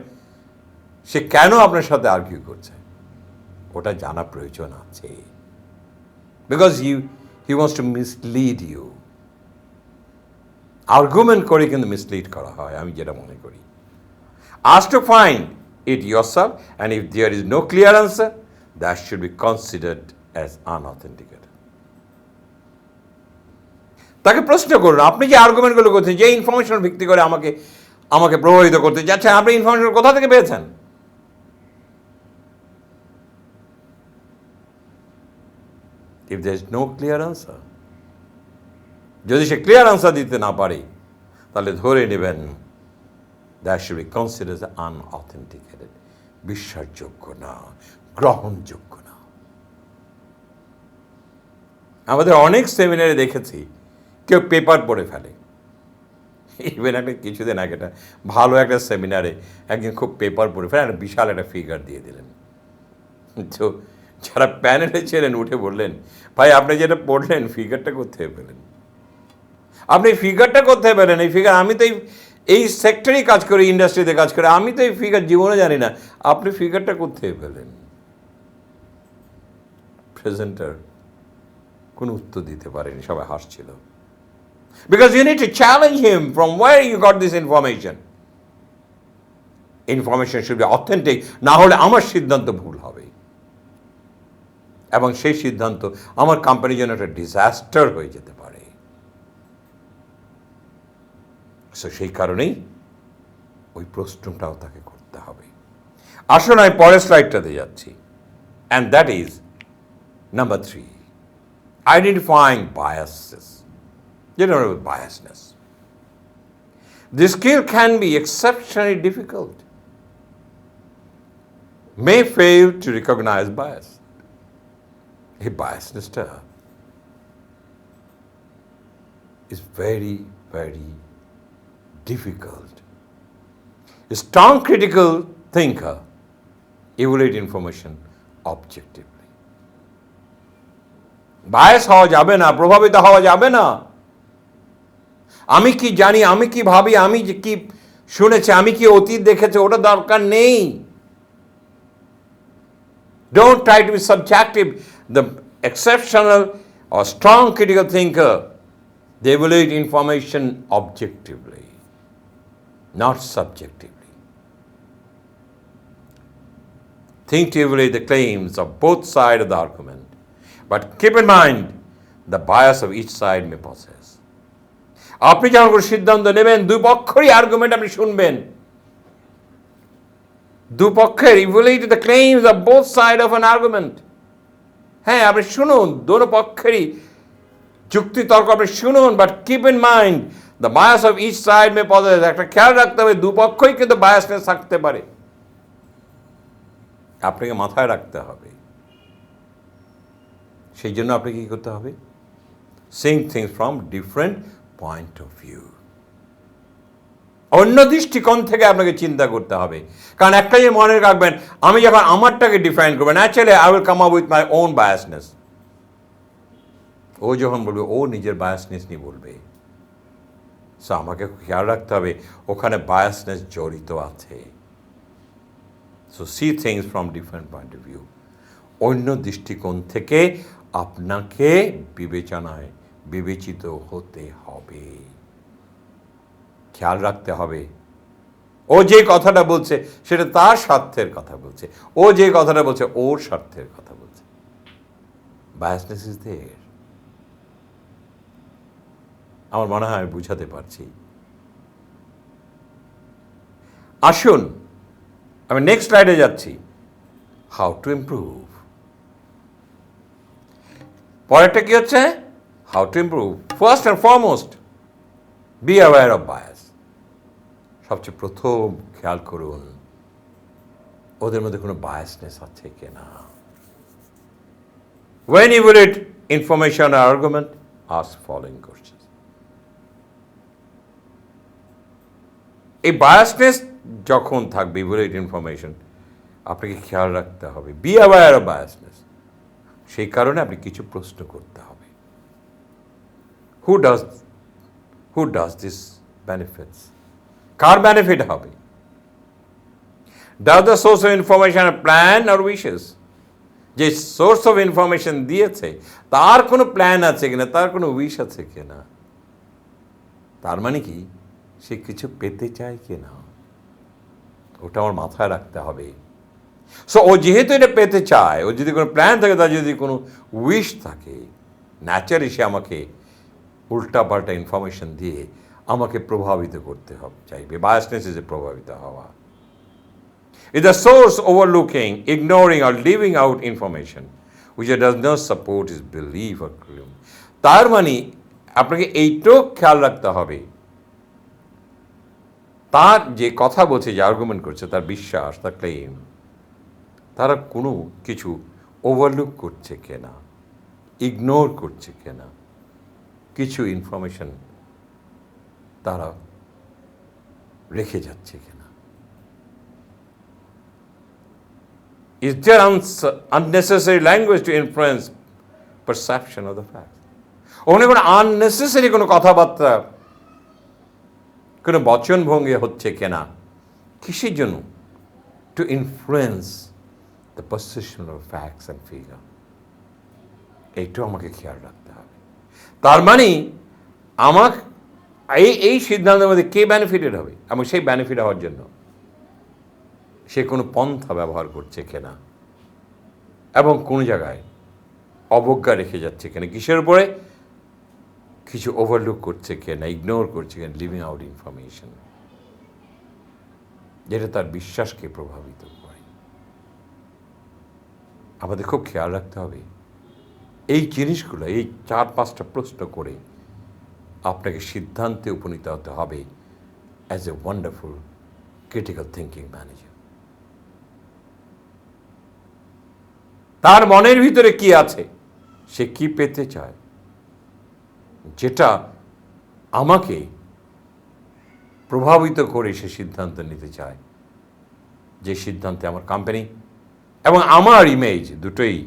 সে কেন আপনার সাথে আর্কিউ করছে। ওটা জানা প্রয়োজন আছে, because he wants to mislead you. Argument করে কিন্তু মিসলিড করা হয়, আমি যেটা মনে করি। Ask to find it yourself, and if there is no clear answer, that should be considered as unauthenticated. তাকে প্রশ্ন করুন, আপনি যে আর্গুমেন্টগুলো করছেন, যে ইনফরমেশন ভিত্তি করে আমাকে প্রভাবিত করতে যাচ্ছেন, আপনি ইনফরমেশন কোথা থেকে পেয়েছেন? If there is no clear answer, যদি সে ক্লিয়ার আনসার দিতে না পারে, তাহলে ধরে নেবেন that should be considered as unauthenticated, বিশ্বাসযোগ্য না, গ্রহণযোগ্য না। আমাদের অনেক সেমিনারে দেখেছি কেউ পেপার পড়ে ফেলে। ইভেন একটা কিছুদিন আগে একটা ভালো একটা সেমিনারে একজন খুব পেপার পড়ে ফেলে, একটা বিশাল একটা ফিগার দিয়ে দিলেন। তো যারা প্যানেলে ছিলেন উঠে বললেন, ভাই আপনি যেটা পড়লেন ফিগারটা কোথায় পেলেন? আপনি ফিগারটা কোথায় পেলেন? এই ফিগার, আমি তো এই সেক্টরেই কাজ করি, ইন্ডাস্ট্রিতে কাজ করি, আমি তো এই ফিগার জীবনে জানি না, আপনি ফিগারটা কোথায় পেলেন? প্রেজেন্টার কোনো উত্তর দিতে পারেনি, সবাই হাসছিল। Because you need to challenge him from where you got this information. Information should be authentic, না হলে আমার সিদ্ধান্ত ভুল হবে, এবং সেই সিদ্ধান্ত আমার কোম্পানির জন্য একটা ডিজাস্টার হয়ে যেতে পারে। সো সেই কারণেই ওই প্রশ্নটাও তাকে করতে হবে। আসুন আমি পরের স্লাইডটাতে যাচ্ছি, and that is number 3, identifying biases, যেটা biasness. This skill can be exceptionally difficult, may fail to recognize bias. এই biasnessটা is very, very difficult. A strong critical thinker evaluate information objectively. Bias হওয়া যাবে না, প্রভাবিত হওয়া যাবে না। আমি কি জানি, আমি কি ভাবি, আমি যে কি শুনেছি, আমি কি অতীত দেখেছি, ওটা দরকার নেই। Don't try to be subjective. The exceptional or strong critical thinker, they evaluate information objectively, not subjectively. Think to evaluate the claims of both sides of the argument, but keep in mind the bias of each side may possess. আপনি যখন কোনো সিদ্ধান্ত নেবেন, দুই পক্ষেরই argument আপনি শুনবেন, দুপক্ষের evaluate the claims of both side of an argument. হ্যাঁ, আপনি শুনুন, দোনো পক্ষেরই যুক্তি তর্ক আপনি শুনুন, but keep in mind the bias of each side may poses. একটা খেয়াল রাখতে হবে, দুপক্ষই কিন্তু বায়াসনেস থাকতে পারে, আপনাকে মাথায় রাখতে হবে। সেই জন্য আপনাকে কী করতে হবে? Singh things from different point of view, অন্য দৃষ্টিকোণ থেকে আপনাকে চিন্তা করতে হবে। কারণ একটা যে মনে রাখবেন, আমি যখন আমারটাকে ডিফাইন করবো, naturally I will come up with my own biasness. ও যখন বলবে, ও নিজের বায়াসনেস নিয়ে বলবে, সো আমাকে খেয়াল রাখতে হবে ওখানে বায়াসনেস জড়িত আছে। So see things from different point of view, অন্য দৃষ্টিকোণ থেকে আপনাকে বিবেচিত হতে হবে, খেয়াল রাখতে হবে। ও যে কথাটা বলছে সেটা তার স্বার্থের কথা বলছে, ও যে কথাটা বলছে ওর স্বার্থের কথা বলছে। Biasness is there. আমার মনে হয় আমি বুঝাতে পারছি। আসুন আমি নেক্সট স্লাইডে যাচ্ছি, হাউ টু ইমপ্রুভ। পরেরটা কি হচ্ছে? How to improve. First and foremost, be aware of bias. সবচেয়ে প্রথম খেয়াল করুন ওদের মধ্যে কোনো বায়াসনেস আছে কিনা। When you evaluate information or argument, ask following questions. এই বায়াসনেস যখন থাকবে, ইভ্যালুয়েট ইনফরমেশন, আপনাকে খেয়াল রাখতে হবে, বি অ্যাওয়্যার অফ বায়াসনেস। সেই কারণে আপনি কিছু প্রশ্ন করতে হবে। Who does this benefits? কার বেনিফিট হবে? Does the source of information plan or wishes? যে সোর্স অফ ইনফরমেশন দিয়েছে তার কোনো প্ল্যান আছে কিনা, তার কোনো উইশ আছে কিনা। তার মানে কি সে কিছু পেতে চায় কিনা, ওটা আমার মাথায় রাখতে হবে। সো ও যেহেতু এটা পেতে চায়, ও যদি কোনো প্ল্যান থাকে, তার যদি কোনো উইশ থাকে, ন্যাচারালি সে আমাকে উল্টাপাল্টা ইনফরমেশন দিয়ে আমাকে প্রভাবিত করতে চাইবে। বায়াসনেস ইজ এ প্রভাবিত হওয়া। Is the source overlooking, ignoring, or leaving out information which does not support his belief or claim. তার মানে আপনাকে এইটাও খেয়াল রাখতে হবে, তার যে কথা বলছে, যে আর্গুমেন্ট করছে, তার বিশ্বাস, তার ক্লেম, তারা কোনো কিছু ওভারলুক করছে কিনা, ইগনোর করছে কিনা, কিছু ইনফরমেশন তারা রেখে যাচ্ছে কিনা। Is there unnecessary language to influence perception of the fact? ওখানে কোনো আননেসেসারি কোনো কথাবার্তা, কোনো বচনভঙ্গি হচ্ছে কিনা, কিসের জন্য? Two influence the perception of facts and figure. এইটাও আমাকে খেয়াল রাখতে হবে। তার মানে আমার এই সিদ্ধান্তের মধ্যে কে বেনিফিটেড হবে, এবং সেই বেনিফিট হওয়ার জন্য সে কোনো পন্থা ব্যবহার করছে কিনা, এবং কোন জায়গায় অবজ্ঞা রেখে যাচ্ছে কিনা, কিসের উপরে, কিছু ওভারলুক করছে কিনা, ইগনোর করছে কিনা, লিভিং আউট ইনফরমেশন, যেটা তার বিশ্বাসকে প্রভাবিত করে। আমাদের খুব খেয়াল রাখতে হবে এই জিনিসগুলো, এই 4-5টা প্রশ্ন করে আপনাকে সিদ্ধান্তে উপনীত হতে হবে as a wonderful critical thinking manager. তার মনের ভিতরে কি আছে, সে কি পেতে চায়, যেটা আমাকে প্রভাবিত করে সে সিদ্ধান্ত নিতে চায়, যে সিদ্ধান্তে আমার কোম্পানি এবং আমার ইমেজ দুটোই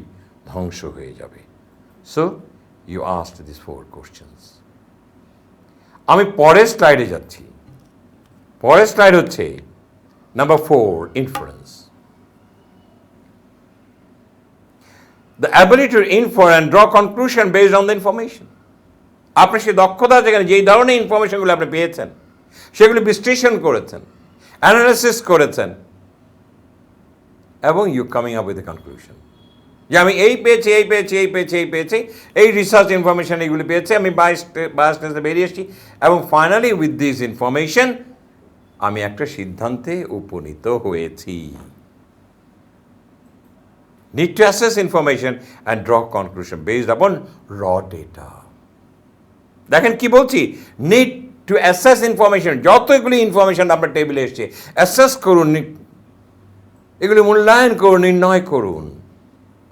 ধ্বংস হয়ে যাবে। So you asked this 4 questions. আমি পরের স্লাইডে যাচ্ছি। পরের স্লাইড হচ্ছে number 4, inference. The ability to infer and draw conclusion based on the information. আপনার সেই দক্ষতা, যেখানে যেই ধরনের ইনফরমেশনগুলো আপনি পেয়েছেন, সেগুলি বিশ্লেষণ করেছেন, অ্যানালিসিস করেছেন, এবং you coming up with a conclusion, যে আমি এই পেয়েছি, এই পেয়েছি, এই পেয়েছি, এই পেয়েছি, এই রিসার্চ ইনফরমেশন এইগুলি পেয়েছি, আমি বায়াসনেসে বেরিয়ে এসেছি, এবং ফাইনালি উইথ দিস ইনফরমেশন আমি একটা সিদ্ধান্তে উপনীত হয়েছি। Need to assess information and draw conclusion based upon raw data. দেখেন কি বলছি, নিড টু অ্যাসেস ইনফরমেশন। যতগুলি ইনফরমেশন আপনার টেবিলে এসছে, অ্যাসেস করুন, এগুলি মূল্যায়ন করুন, নির্ণয় করুন,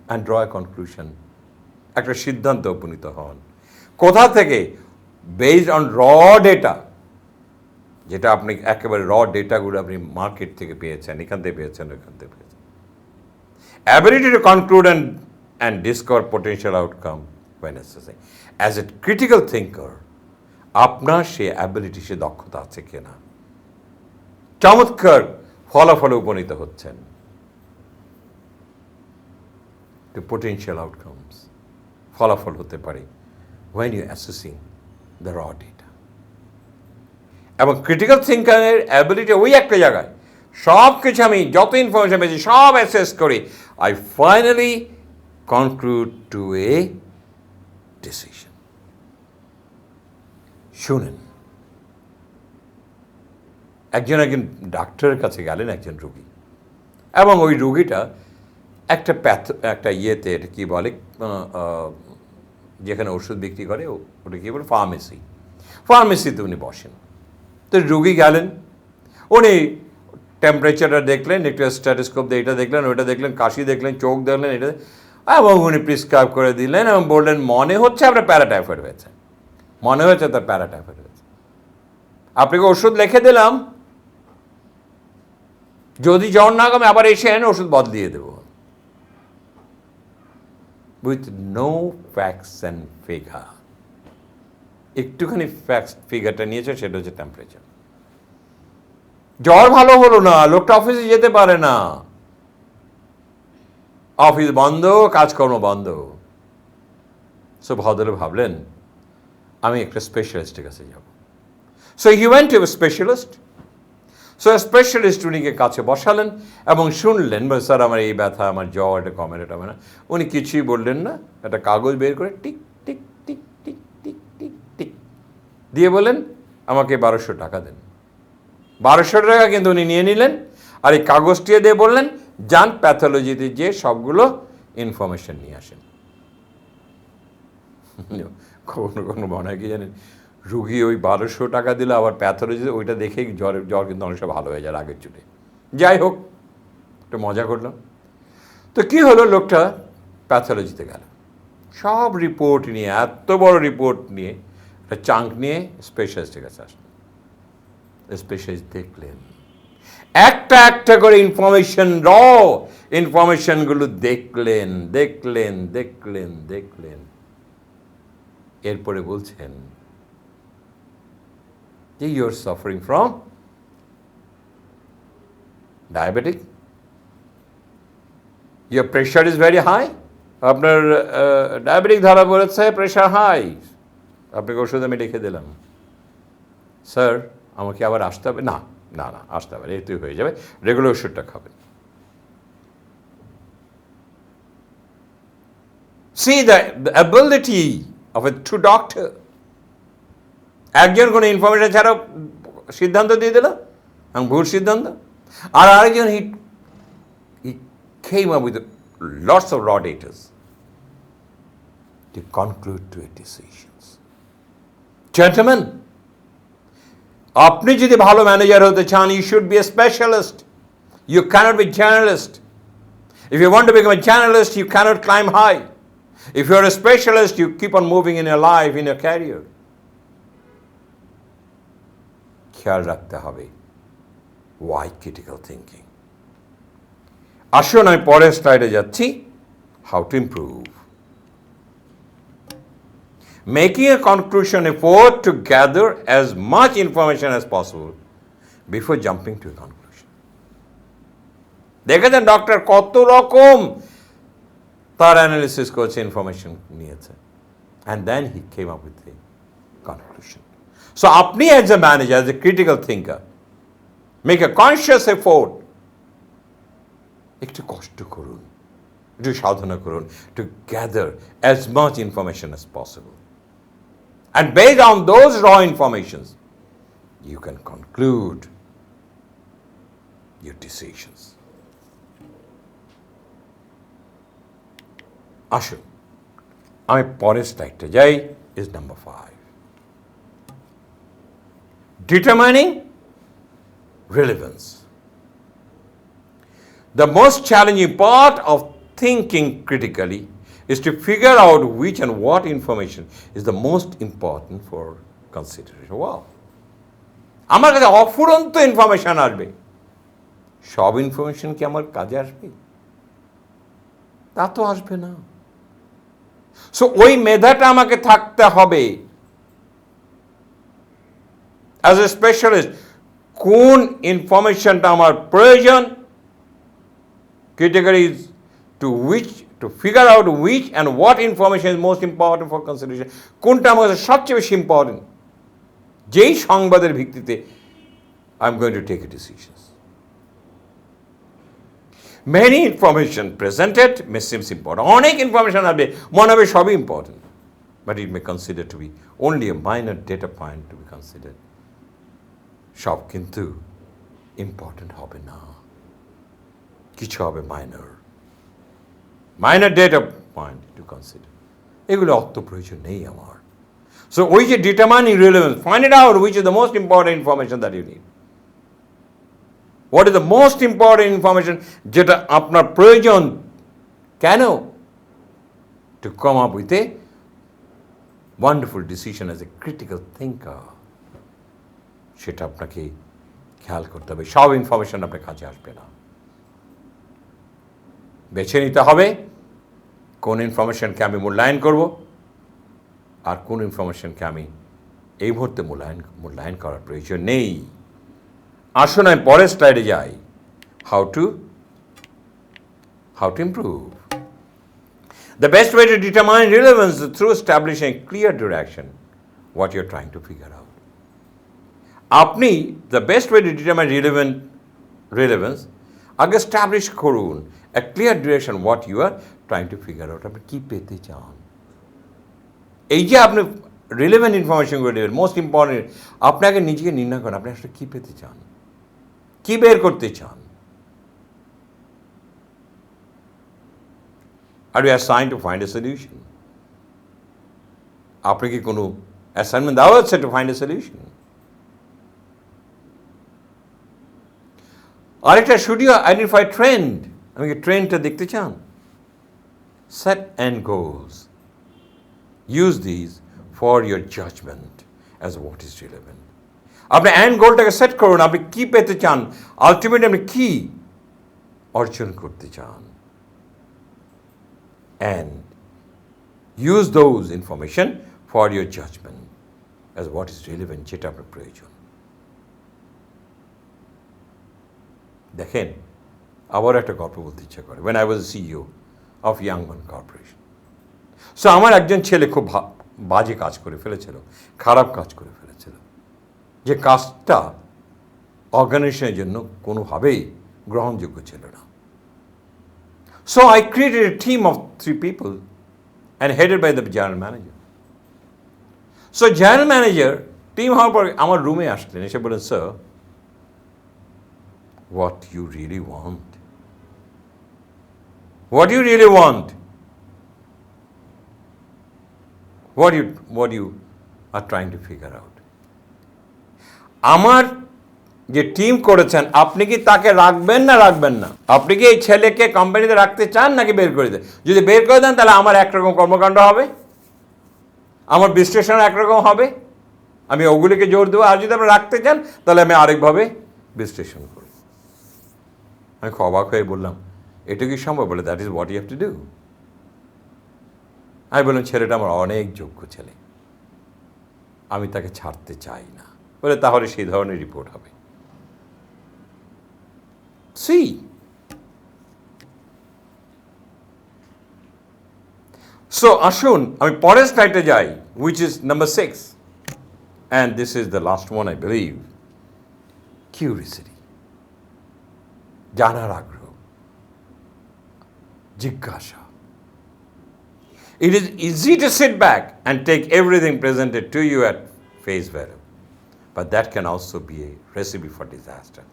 অ্যান্ড ড্র এ কনক্লুশন, একটা সিদ্ধান্ত উপনীত হন। কোথা থেকে? বেসড অন র ডেটা, যেটা আপনি একেবারে র ডেটাগুলো আপনি মার্কেট থেকে পেয়েছেন, এখান থেকে পেয়েছেন, ওইখান থেকে পেয়েছেন। Ability to conclude and discover potential outcome when necessary. As a critical thinker, আপনার সে অ্যাবিলিটি, সে দক্ষতা আছে কিনা, চমৎকার ফলাফলে উপনীত হচ্ছেন, to potential outcomes, ফলাফল হতে পারে when you assessing the raw data. এবং ক্রিটিক্যাল থিঙ্কারের অ্যাবিলিটি ওই একটা জায়গায়, সব কিছু আমি যত ইনফরমেশন পেয়েছি সব অ্যাসেস করি, I finally conclude to a decision. শুনেন, একজন ডাক্তারের কাছে গেলেন একজন রোগী, এবং ওই রোগীটা একটা ইয়েতে, কি বলে, যেখানে ওষুধ বিক্রি করে, ওটা কি বলে, ফার্মেসিতে উনি বসেন। তো রোগী গেলেন, উনি টেম্পারেচারটা দেখলেন, একটু স্ট্যাথোস্কোপ দিয়ে এটা দেখলেন, ওইটা দেখলেন, কাশি দেখলেন, চোখ দেখলেন, এটা, এবং উনি প্রিসক্রাইব করে দিলেন, এবং বললেন মনে হচ্ছে আপনার প্যারাটাইফয়েড হয়েছে, মনে হয়েছে তার প্যারাটাইফয়েড হয়েছে। আপনাকে ওষুধ লিখে দিলাম, যদি জ্বর না কমে আবার এসেন, ওষুধ বদলিয়ে দেব, with no facts and figure. একটুখানি ফ্যাক্টস ফিগারটা নিয়েছে, সেটা হচ্ছে টেম্পারেচার। জ্বর ভালো হলো না, লোকটা অফিসে যেতে পারে না, অফিস বন্ধ, কাজকর্ম বন্ধ। সো ভদ্রলোক ভাবলেন আমি একটা স্পেশালিস্টের কাছে যাব। So he went to a specialist. So specialist উনিকে কাছে বসালেন এবং শুনলেন, স্যার আমার এই ব্যথা, আমার জ্বর, এটা কমে, এটা কমে না। উনি কিছুই বললেন না, একটা কাগজ বের করে tick tick tick tick tick tick tick দিয়ে বললেন আমাকে 1200 টাকা দেন। 1200 টাকা কিন্তু উনি নিয়ে নিলেন, আর এই কাগজটি দিয়ে বললেন যান প্যাথোলজিতে যে সবগুলো ইনফরমেশন নিয়ে আসেন। কখনো কখনো মনে হয় কি জানেন, রুগী ওই 1200 টাকা দিলে আবার প্যাথোলজিতে ওইটা দেখেই জ্বর কিন্তু অনেক ভালো হয়ে যায় আগের চুটে। যাই হোক, একটু মজা করলাম। তো কি হলো, লোকটা প্যাথোলজিতে গেল, সব রিপোর্ট নিয়ে, এত বড় রিপোর্ট নিয়ে, একটা চাঙ্ক নিয়ে স্পেশালিস্টের কাছে আসলেন। স্পেশালিস্ট দেখলেন, একটা একটা করে ইনফরমেশনগুলো দেখলেন দেখলেন দেখলেন দেখলেন। এরপরে বলছেন যে you are suffering from diabetic, your pressure is very high, আপনার ডায়াবেটিক ধরা পড়েছে, প্রেশার হাই, আপনাকে ওষুধ আমি লিখে দিলাম। স্যার আমাকে আবার আসতে হবে? না না না, আসতে হবে, এতেই হয়ে যাবে, রেগুলার ওষুধটা খাবেন। See the ability of a true doctor. একজন কোনো ইনফরমেশন ছাড়াও সিদ্ধান্ত দিয়ে দিল, এবং ভুল সিদ্ধান্ত। আর আরেকজন he came up with lots of raw data to conclude to a decisions. Gentlemen, আপনি যদি ভালো ম্যানেজার হতে চান, you should be a specialist. You cannot be generalist. If you want to become a generalist, you cannot climb high. If you are a specialist, you keep on moving in your life, in your career. খেয়াল রাখতে হবে why critical thinking. আসুন আমি পরের স্লাইডে যাচ্ছি, how to improve. Making a conclusion effort to gather as much information as possible before jumping to a conclusion. দেখেছেন doctor কত রকম তার অ্যানালিসিস করেছে, ইনফরমেশন নিয়েছে, and then he came up with a conclusion. So আপনি as a manager, as a critical thinker, make a conscious effort, একটু কষ্ট করুন, একটু সাধনা করুন, to gather as much information as possible. And based on those raw informations, you can conclude your decisions. আসুন আমি পরের স্লাইডটা যাই, is number 5. Determining relevance. The most challenging part of thinking critically is to figure out which and what information is the most important for consideration. Wow! আমার কাছে অফুরন্ত information আসবে, সব information কি আমার কাজে আসবে? তা তো আসবে না। সো ওই মেধাটা আমাকে থাকতে হবে অ্যাজ এ স্পেশালিস্ট, কোন ইনফরমেশনটা আমার প্রয়োজন, critically is to figure out which and what information is most important for consideration. কোনটা আমার কাছে সবচেয়ে বেশি ইম্পর্টেন্ট, যেই সংবাদের ভিত্তিতে I am going to take a decision. Many information presented may seem important. অনেক ইনফরমেশন আসবে, মনে হবে সবই important, but it may consider to be only a minor data point to be considered. সব কিন্তু ইম্পর্টেন্ট হবে না, কিছু হবে minor data point to consider. এগুলো অত প্রয়োজন নেই আমার। সো ওই যে determining relevance, find it out which is the most important information that you need. What is the most important information, যেটা আপনার প্রয়োজন, কেন, to come up with a wonderful decision as a critical thinker. সেটা আপনাকে খেয়াল করতে হবে, সব ইনফরমেশন আপনার কাছে আসবে না। বেছে নিতে হবে কোন ইনফরমেশনকে আমি মূল্যায়ন করব আর কোন ইনফরমেশনকে আমি এই মুহূর্তে মূল্যায়ন করার প্রয়োজন নেই। আসুন আমি পরের স্লাইডে যাই, how to improve. The best way to determine relevance through establishing clear direction what you are trying to figure out. আপনি the best way to determine relevance আগে স্ট্যাবলিশ করুন a clear direction what you are trying to figure out. আপনি কী পেতে চান? এই যে আপনি রিলেভেন্ট ইনফরমেশনগুলো দেবেন, মোস্ট ইম্পর্টেন্ট, আপনাকে নিজেকে নির্ণয় করেন আপনি আসলে কী পেতে চান, কী বের করতে চান। Are you assign to find a solution. আপনাকে কোনো অ্যাসাইনমেন্ট দেওয়া হচ্ছে টু ফাইন্ড এ সলিউশন। আরেকটা, শুড ইউ আইডেন্টিফাই ট্রেন্ড, আপনি কি ট্রেন্ডটা দেখতে চান? Set end goals, use this for your judgement as what is relevant. আপনি এন্ড গোলটাকে সেট করুন, আপনি কী পেতে চান, আলটিমেটলি আপনি কী অর্জন করতে চান, and use those information for your judgment as what is relevant, যেটা আপনার প্রয়োজন। দেখেন, আবার একটা গল্প বলতে ইচ্ছা করে। when I was CEO of Youngman Corporation, so আমার একজন ছেলে খুব বাজে কাজ করে ফেলেছিল, খারাপ কাজ করে ফেলেছিল, যে কাজটা অর্গানাইজেশনের জন্য কোনোভাবেই গ্রহণযোগ্য ছিল না। So I created a team of 3 people and headed by the general manager. So general manager team হওয়ার পর আমার রুমে আসলেন, এসে বলেন, sir, what you really want? What you really want? What you are trying to figure out? আমার যে team করেছেন, আপনি কি তাকে রাখবেন না রাখবেন না? আপনি কি এই ছেলেকে কোম্পানিতে রাখতে চান নাকি বের করে দেন? যদি বের করে দেন তাহলে আমার একরকম কর্মকাণ্ড হবে, আমার বিশ্লেষণ একরকম হবে, আমি ওগুলিকে জোর দেবো। আর যদি আপনি রাখতে চান তাহলে আমি আরেকভাবে বিশ্লেষণ করি। আমি খুব অবাক হয়ে বললাম, এটা কি সম্ভব? বলে, that is what you have to do. আমি বললাম, ছেলেটা আমার অনেক যোগ্য ছেলে, আমি তাকে ছাড়তে চাই না। বলে, তাহলে সেই ধরনের রিপোর্ট হবে। See, so আসুন আমি পরের স্লাইডে যাই, which is number 6, and this is the last one I believe. Curiosity, জানার আগ্রহ, জিজ্ঞাসা। It is easy to sit back and take everything presented to you at face value, but that can also be a recipe for disaster,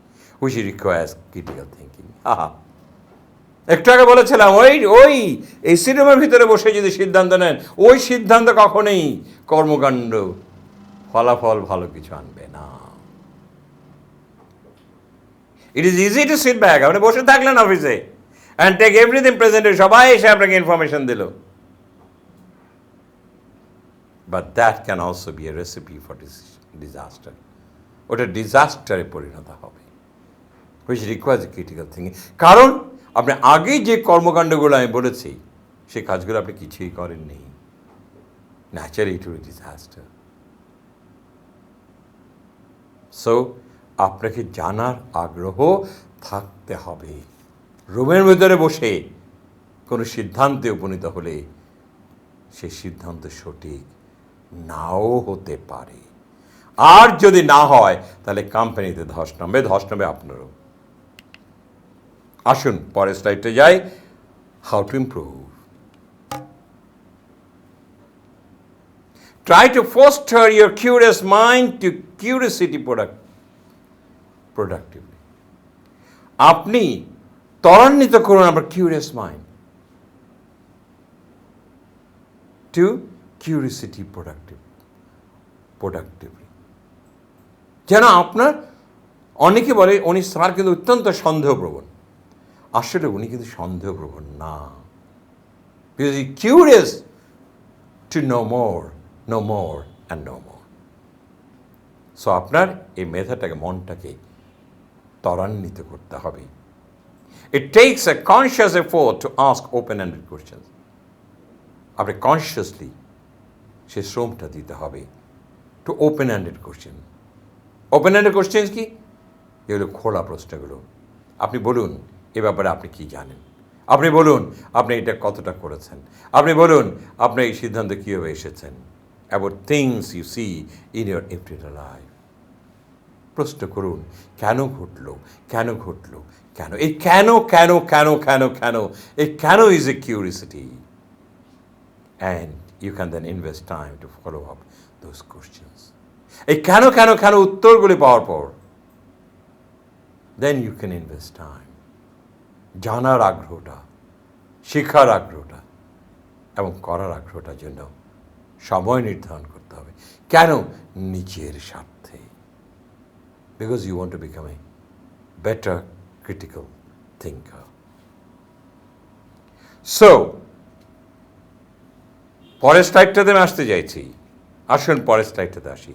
which requires critical thinking. একটু আগে বলেছিলাম, ওই AC রুমের ভিতরে বসে যদি সিদ্ধান্ত নেন, ওই সিদ্ধান্ত কখনোই কর্মকাণ্ড ফলাফল ভালো কিছু আনবে না। It is easy to sit back, আপনি বসে থাকলেন অফিসে অ্যান্ড টেক এভরিথিং প্রেজেন্টেড, সবাই এসে আপনাকে ইনফরমেশন দিল, but that can also B A recipe for disaster. ওটা ডিজাস্টারে পরিণত হবে, হুইচ রিকোয়ার্স ক্রিটিক্যাল থিঙ্কিং। কারণ আপনি আগে যে কর্মকাণ্ডগুলো আমি বলেছি, সেই কাজগুলো আপনি কিছুই করেননি, naturally it will disaster. So আপনাকে জানার আগ্রহ থাকতে হবে। রুমের ভিতরে বসে কোনো সিদ্ধান্তে উপনীত হলে সেই সিদ্ধান্ত সঠিক নাও হতে পারে, আর যদি না হয় তাহলে কোম্পানিতে ধস নামবে আপনারও। আসুন পরের স্লাইডে যাই, how to improve. Try to foster your curious mind to curiosity productively. আপনি ত্বরান্বিত করুন আপনার curious mind to curiosity productively, যেন আপনার, অনেকে বলে উনি স্যার কিন্তু অত্যন্ত সন্দেহপ্রবণ, আসলে উনি কিন্তু সন্দেহপ্রবণ না, because he curious to know more and know more. So আপনার এই মেধাটাকে, মনটাকে ত্বরান্বিত করতে হবে। It takes a conscious effort to ask open-ended question. আপনি কনসিয়াসলি সে শ্রমটা দিতে হবে to open-ended question. Open-ended question কি? এগুলো খোলা প্রশ্নগুলো। আপনি বলুন এ ব্যাপারে আপনি কি জানেন, আপনি বলুন আপনি এটা কতটা করেছেন, আপনি বলুন আপনি এই সিদ্ধান্ত কীভাবে এসেছেন, about things you see in your everyday life. প্রশ্ন করুন, কেন ঘটলো, কেন ঘটলো, কেন, এই কেন কেন কেন কেন কেন, এই কেন is a curiosity, and you can then invest time to follow up those questions. এই কেন কেন কেন উত্তরগুলি পাওয়ার পর then you can invest time, জানার আগ্রহটা, শেখার আগ্রহটা এবং করার আগ্রহটার জন্য সময় নির্ধারণ করতে হবে। কেন? নিজের স্বার্থে, because you want to become a better critical thinker. So পরের স্লাইডটাতে আমি আসতে চাইছি, আসুন পরের স্লাইডটাতে আসি।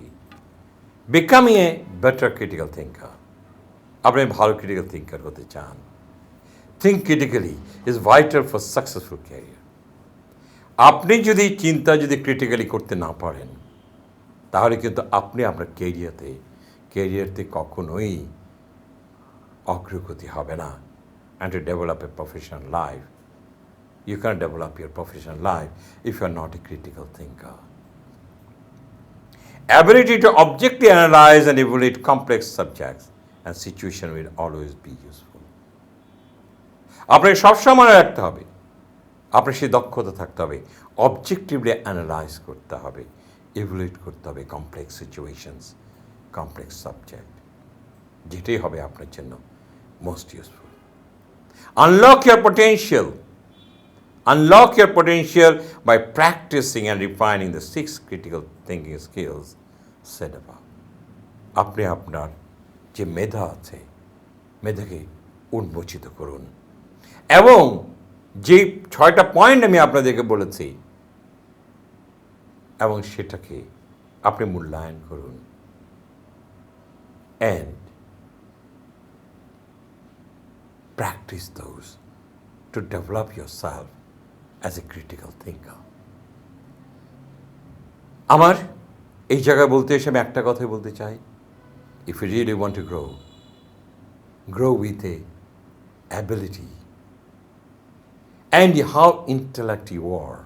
Becoming a better critical thinker, আপনি ভালো ক্রিটিক্যাল থিঙ্কার হতে চান, think critically is vital for successful career. আপনি যদি চিন্তা যদি ক্রিটিক্যালি করতে না পারেন, তাহলে কিন্তু আপনি আপনার ক্যারিয়ারতে কখনোই অগ্রগতি হবে না। And to develop a professional life, you can't develop your professional life if you are not a critical thinker. Ability to objectively analyze and evaluate complex subjects and situations will always be useful. আপনাকে সবসময় মনে রাখতে হবে, আপনার সেই দক্ষতা থাকতে হবে, অবজেক্টিভলি অ্যানালাইজ করতে হবে, ইভ্যালুয়েট করতে হবে কমপ্লেক্স সিচুয়েশনস, কমপ্লেক্স সাবজেক্ট, যেটাই হবে আপনার জন্য most useful. Unlock your potential, unlock your potential by practicing and refining the 6 critical thinking skills said above. আপনি আপনার যে মেধা আছে, মেধাকে উন্মোচিত করুন এবং যে 6টা পয়েন্ট আমি আপনাদেরকে বলেছি এবং সেটাকে আপনি মূল্যায়ন করুন, and practice those to develop yourself as a critical thinker. আমার এই জায়গায় বলতে এসে আমি একটা কথাই বলতে চাই, if you really want to grow with a ability and how intellect you are,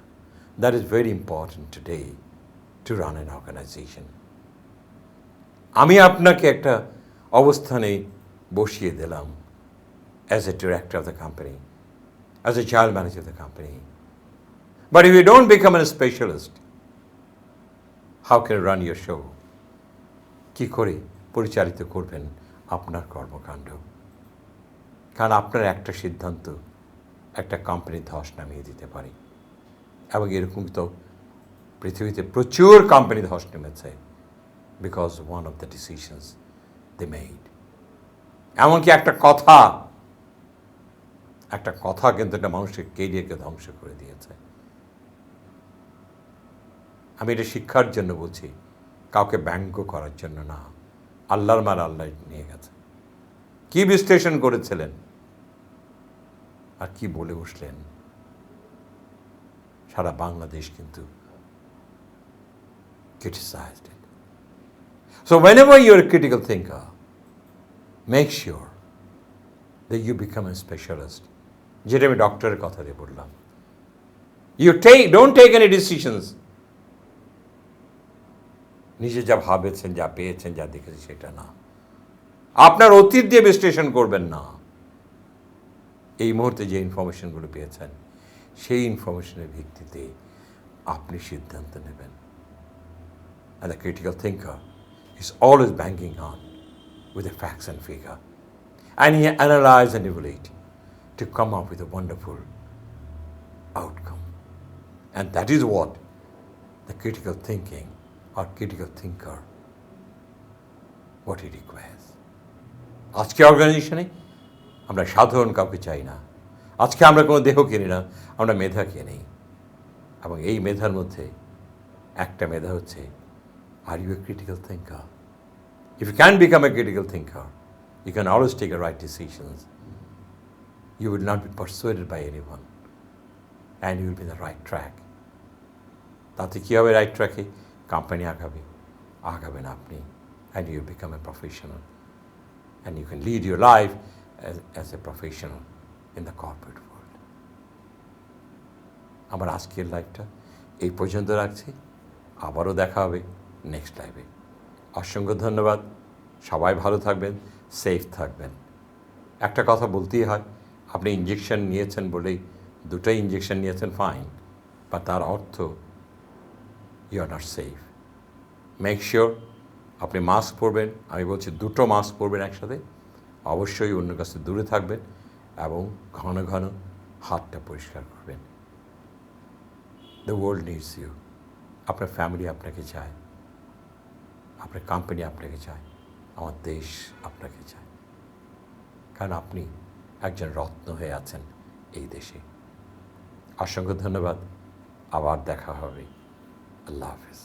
that is very important today to run an organization. আমি আপনাকে একটা অবস্থানে বসিয়ে দিলাম as a director of the company, as a child manager of the company. But if you don't become a specialist, how can you run your show? কি করে পরিচালিত করবেন আপনার কর্মকাণ্ড? কারণ আপনার একটা সিদ্ধান্ত একটা কোম্পানির ধস নামিয়ে দিতে পারে, এবং এরকম তো পৃথিবীতে প্রচুর কোম্পানি ধস নেমেছে because one of the decisions they made. এমনকি একটা কথা কিন্তু একটা মানুষের কেরিয়ারকে ধ্বংস করে দিয়েছে। আমি এটা শিক্ষার জন্য বলছি, কাউকে ব্যঙ্গ করার জন্য না। আল্লাহর মার আল্লাহ নিয়ে গেছে। কি বিশ্লেষণ করেছিলেন আর কি বলে বসলেন, সারা বাংলাদেশ কিন্তু criticized it. So whenever you're a critical thinker, make sure that you become a specialist. যেটা আমি ডক্টরের কথা দিয়ে বললাম, don't take any decisions নিজে যা ভাবেছেন, যা পেয়েছেন, যা দেখেছেন সেটা না। আপনার অতীত দিয়ে বিশ্লেষণ করবেন না। এই মুহূর্তে যে ইনফরমেশনগুলো পেয়েছেন সেই ইনফরমেশনের ভিত্তিতে আপনি সিদ্ধান্ত নেবেন। And the critical thinker is always banking on with the facts and figure, and he analyze and evaluate to come up with a wonderful outcome. And that is what the critical thinking or critical thinker, what he requires. আজকে অর্গানাইজেশনে আমরা সাধারণ কাউকে চাই না। আজকে আমরা কোনো দেহ কিনি না, আমরা মেধা কিনি। এবং এই মেধার মধ্যে একটা মেধা হচ্ছে, are you a critical thinker? If you can become a critical thinker, you can always take the right decisions. You will not be persuaded by anyone, and you will be in the right track. তাতে কী হবে? Right ট্র্যাকে company আগাবেন আপনি, and you will become a professional, and you can lead your life as a professional in the corporate world. আমার আজকের লাইফটা এই পর্যন্ত রাখছি, আবারও দেখা হবে নেক্সট লাইভে। অসংখ্য ধন্যবাদ। সবাই ভালো থাকবেন, সেফ থাকবেন। একটা কথা বলতেই হয়, আপনি ইঞ্জেকশন নিয়েছেন বলেই, দুটোই ইঞ্জেকশন নিয়েছেন, ফাইন, বা তার অর্থ you are not safe. Make sure আপনি মাস্ক পরবেন, আমি বলছি দুটো মাস্ক পরবেন একসাথে, অবশ্যই অন্য কাছে দূরে থাকবেন এবং ঘন ঘন হাতটা পরিষ্কার করবেন। The world needs you. আপনার ফ্যামিলি আপনাকে চায়, আপনার কোম্পানি আপনাকে চায়, আমার দেশ আপনাকে চায়, কারণ আপনি একজন রত্ন হয়ে আছেন এই দেশে। অসংখ্য ধন্যবাদ, আবার দেখা হবে। আল্লাহ হাফেজ।